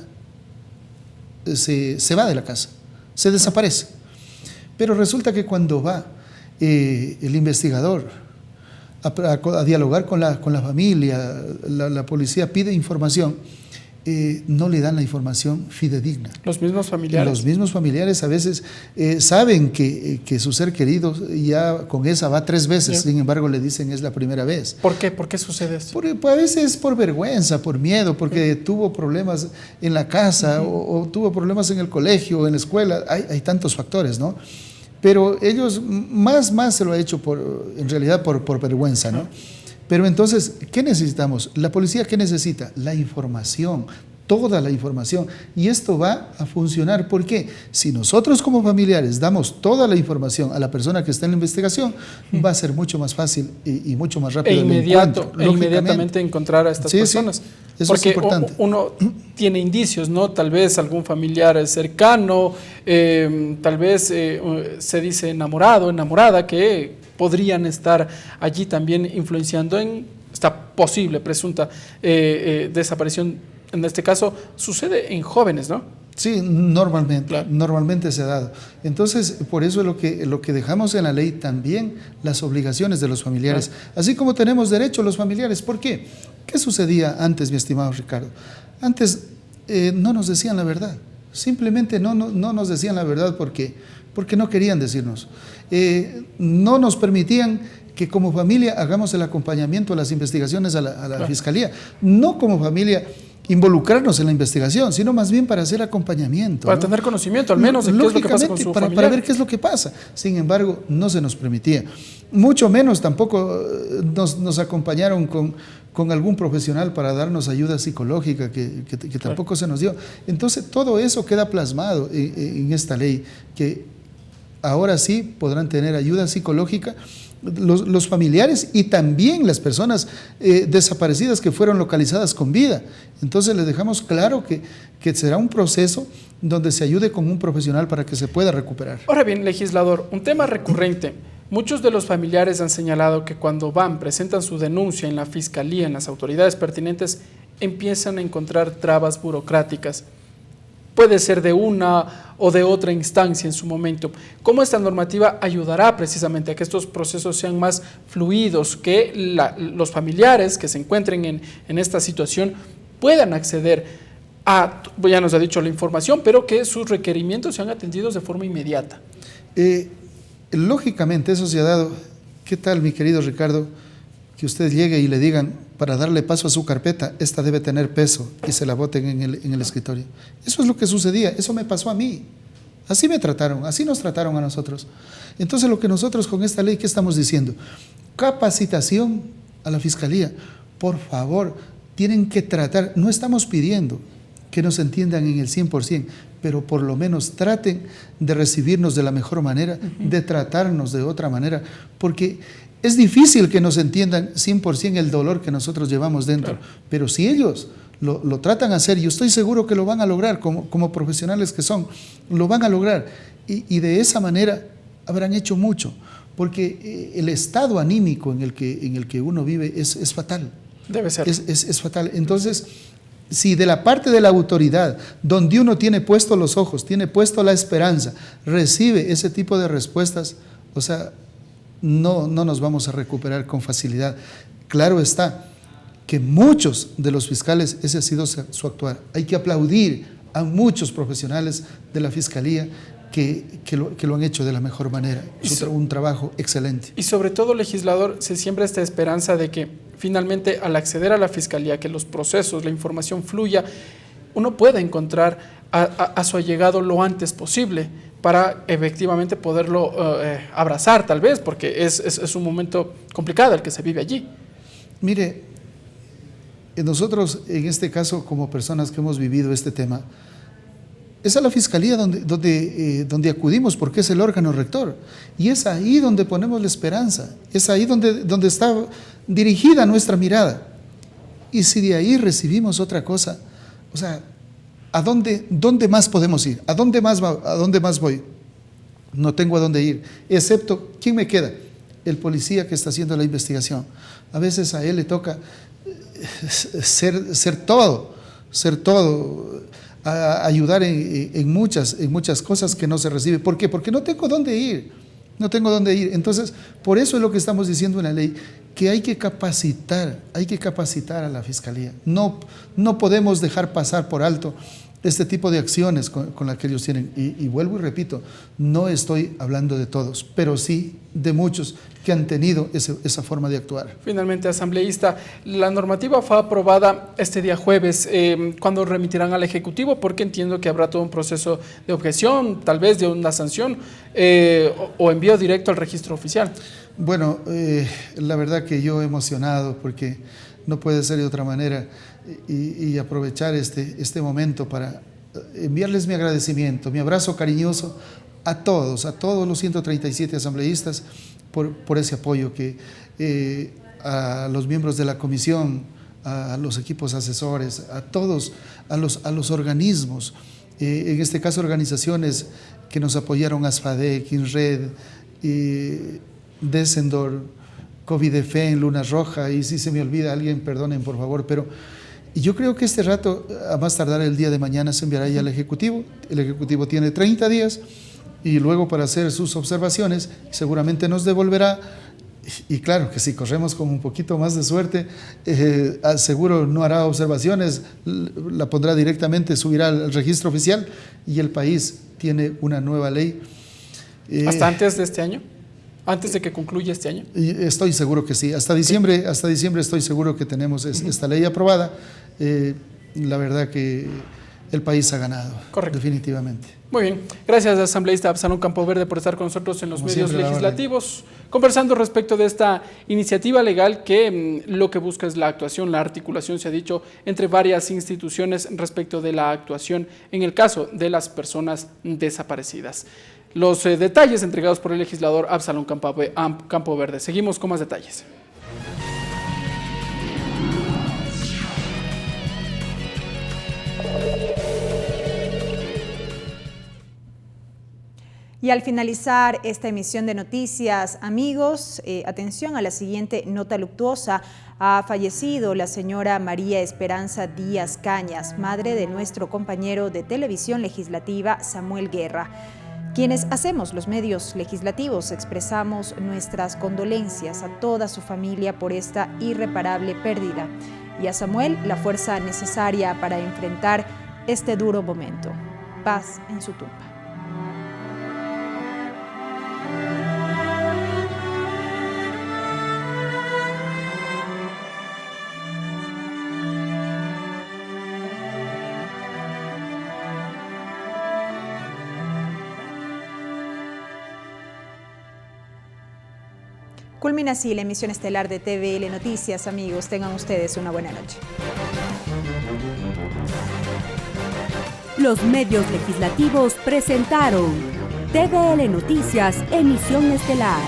se va de la casa, se desaparece. Pero resulta que cuando va el investigador a dialogar con la familia, la policía pide información, no le dan la información fidedigna. ¿Los mismos familiares? Los mismos familiares a veces saben que su ser querido ya con esa va 3 veces, sin embargo le dicen es la primera vez. ¿Por qué? ¿Por qué sucede esto? A veces por vergüenza, por miedo, porque tuvo problemas en la casa o tuvo problemas en el colegio o en la escuela. Hay tantos factores, ¿no? Pero ellos más se lo ha hecho en realidad por vergüenza, ¿no? Pero entonces, ¿qué necesitamos? La policía, ¿qué necesita? La información, toda la información. Y esto va a funcionar porque si nosotros como familiares damos toda la información a la persona que está en la investigación, va a ser mucho más fácil y mucho más rápido inmediatamente encontrar a estas personas. Sí. Eso porque es importante. Uno tiene indicios, ¿no? Tal vez algún familiar cercano, tal vez se dice enamorado, enamorada, que podrían estar allí también influenciando en esta posible, presunta desaparición. En este caso, sucede en jóvenes, ¿no? Sí, normalmente se ha dado. Entonces, por eso es lo que dejamos en la ley también, las obligaciones de los familiares. Así como tenemos derecho los familiares. ¿Por qué? ¿Qué sucedía antes, mi estimado Ricardo? Antes no nos decían la verdad. Simplemente no nos decían la verdad porque no querían decirnos. No nos permitían que como familia hagamos el acompañamiento a las investigaciones a la Fiscalía. No como familia involucrarnos en la investigación, sino más bien para hacer acompaño. Para tener conocimiento, al menos, de qué es lo que pasa con su familiar. Para ver qué es lo que pasa. Sin embargo, no se nos permitía. Mucho menos tampoco nos acompañaron con algún profesional para darnos ayuda psicológica, que tampoco se nos dio. Entonces, todo eso queda plasmado en esta ley, que ahora sí podrán tener ayuda psicológica los familiares y también las personas desaparecidas que fueron localizadas con vida. Entonces les dejamos claro que será un proceso donde se ayude con un profesional para que se pueda recuperar. Ahora bien, legislador, un tema recurrente. Muchos de los familiares han señalado que cuando presentan su denuncia en la Fiscalía, en las autoridades pertinentes, empiezan a encontrar trabas burocráticas. Puede ser de una o de otra instancia en su momento. ¿Cómo esta normativa ayudará precisamente a que estos procesos sean más fluidos, que los familiares que se encuentren en esta situación puedan acceder a, ya nos ha dicho, la información, pero que sus requerimientos sean atendidos de forma inmediata? Lógicamente eso se ha dado. ¿Qué tal, mi querido Ricardo? Que usted llegue y le digan, para darle paso a su carpeta, esta debe tener peso, y se la boten en el escritorio. Eso es lo que sucedía, eso me pasó a mí. Así me trataron, así nos trataron a nosotros. Entonces, lo que nosotros con esta ley, ¿qué estamos diciendo? Capacitación a la Fiscalía. Por favor, tienen que tratar, no estamos pidiendo que nos entiendan en el 100%, pero por lo menos traten de recibirnos de la mejor manera, de tratarnos de otra manera, porque es difícil que nos entiendan 100% el dolor que nosotros llevamos dentro, pero si ellos lo tratan a hacer, yo estoy seguro que lo van a lograr, como profesionales que son, lo van a lograr, y de esa manera habrán hecho mucho, porque el estado anímico en el que uno vive es fatal. Debe ser. Es fatal. Entonces, si de la parte de la autoridad, donde uno tiene puestos los ojos, tiene puesto la esperanza, recibe ese tipo de respuestas, o sea, no nos vamos a recuperar con facilidad. Claro está que muchos de los fiscales, ese ha sido su actuar. Hay que aplaudir a muchos profesionales de la Fiscalía que lo han hecho de la mejor manera. Es un trabajo excelente. Y sobre todo, legislador, se siembra esta esperanza de que finalmente al acceder a la Fiscalía, que los procesos, la información fluya, uno pueda encontrar a su allegado lo antes posible para efectivamente poderlo abrazar tal vez, porque es un momento complicado el que se vive allí. Mire, nosotros en este caso como personas que hemos vivido este tema, es a la Fiscalía donde acudimos porque es el órgano rector y es ahí donde ponemos la esperanza, es ahí donde está dirigida nuestra mirada. Y si de ahí recibimos otra cosa, o sea, ¿a dónde más podemos ir? ¿A dónde más voy? No tengo a dónde ir, excepto, ¿quién me queda? El policía que está haciendo la investigación. A veces a él le toca ser todo, a ayudar en muchas cosas que no se recibe. ¿Por qué? Porque no tengo dónde ir, Entonces, por eso es lo que estamos diciendo en la ley, que hay que capacitar a la Fiscalía. No podemos dejar pasar por alto este tipo de acciones con las que ellos tienen. Y vuelvo y repito, no estoy hablando de todos, pero sí de muchos que han tenido esa forma de actuar. Finalmente, asambleísta, la normativa fue aprobada este día jueves. ¿Cuándo remitirán al Ejecutivo? Porque entiendo que habrá todo un proceso de objeción, tal vez de una sanción o envío directo al registro oficial. Bueno, la verdad que yo emocionado porque no puede ser de otra manera y aprovechar este momento para enviarles mi agradecimiento, mi abrazo cariñoso a todos los 137 asambleístas por ese apoyo a los miembros de la comisión, a los equipos asesores, a todos, a los organismos, en este caso organizaciones que nos apoyaron, ASFADEC, INRED, Desendor, COVIDEFEN, Luna Roja, y si se me olvida alguien, perdonen por favor, pero yo creo que este rato, a más tardar el día de mañana, se enviará ya al Ejecutivo. El Ejecutivo tiene 30 días y luego para hacer sus observaciones seguramente nos devolverá, y claro que si corremos con un poquito más de suerte, seguro no hará observaciones, la pondrá directamente, subirá al registro oficial y el país tiene una nueva ley. ¿Hasta antes de este año? ¿Antes de que concluya este año? Estoy seguro que sí. Hasta diciembre estoy seguro que tenemos esta ley aprobada. La verdad que el país ha ganado. Correcto. Definitivamente. Muy bien. Gracias, asambleísta Absalón Campo Verde, por estar con nosotros en los medios legislativos, conversando respecto de esta iniciativa legal que lo que busca es la actuación, la articulación, se ha dicho, entre varias instituciones respecto de la actuación en el caso de las personas desaparecidas. Los detalles entregados por el legislador Absalón Campo Verde. Seguimos con más detalles. Y al finalizar esta emisión de noticias, amigos, atención a la siguiente nota luctuosa. Ha fallecido la señora María Esperanza Díaz Cañas, madre de nuestro compañero de televisión legislativa Samuel Guerra. Quienes hacemos los medios legislativos expresamos nuestras condolencias a toda su familia por esta irreparable pérdida y a Samuel la fuerza necesaria para enfrentar este duro momento. Paz en su tumba. Culmina así la emisión estelar de TVL Noticias, amigos. Tengan ustedes una buena noche. Los medios legislativos presentaron TVL Noticias, emisión estelar.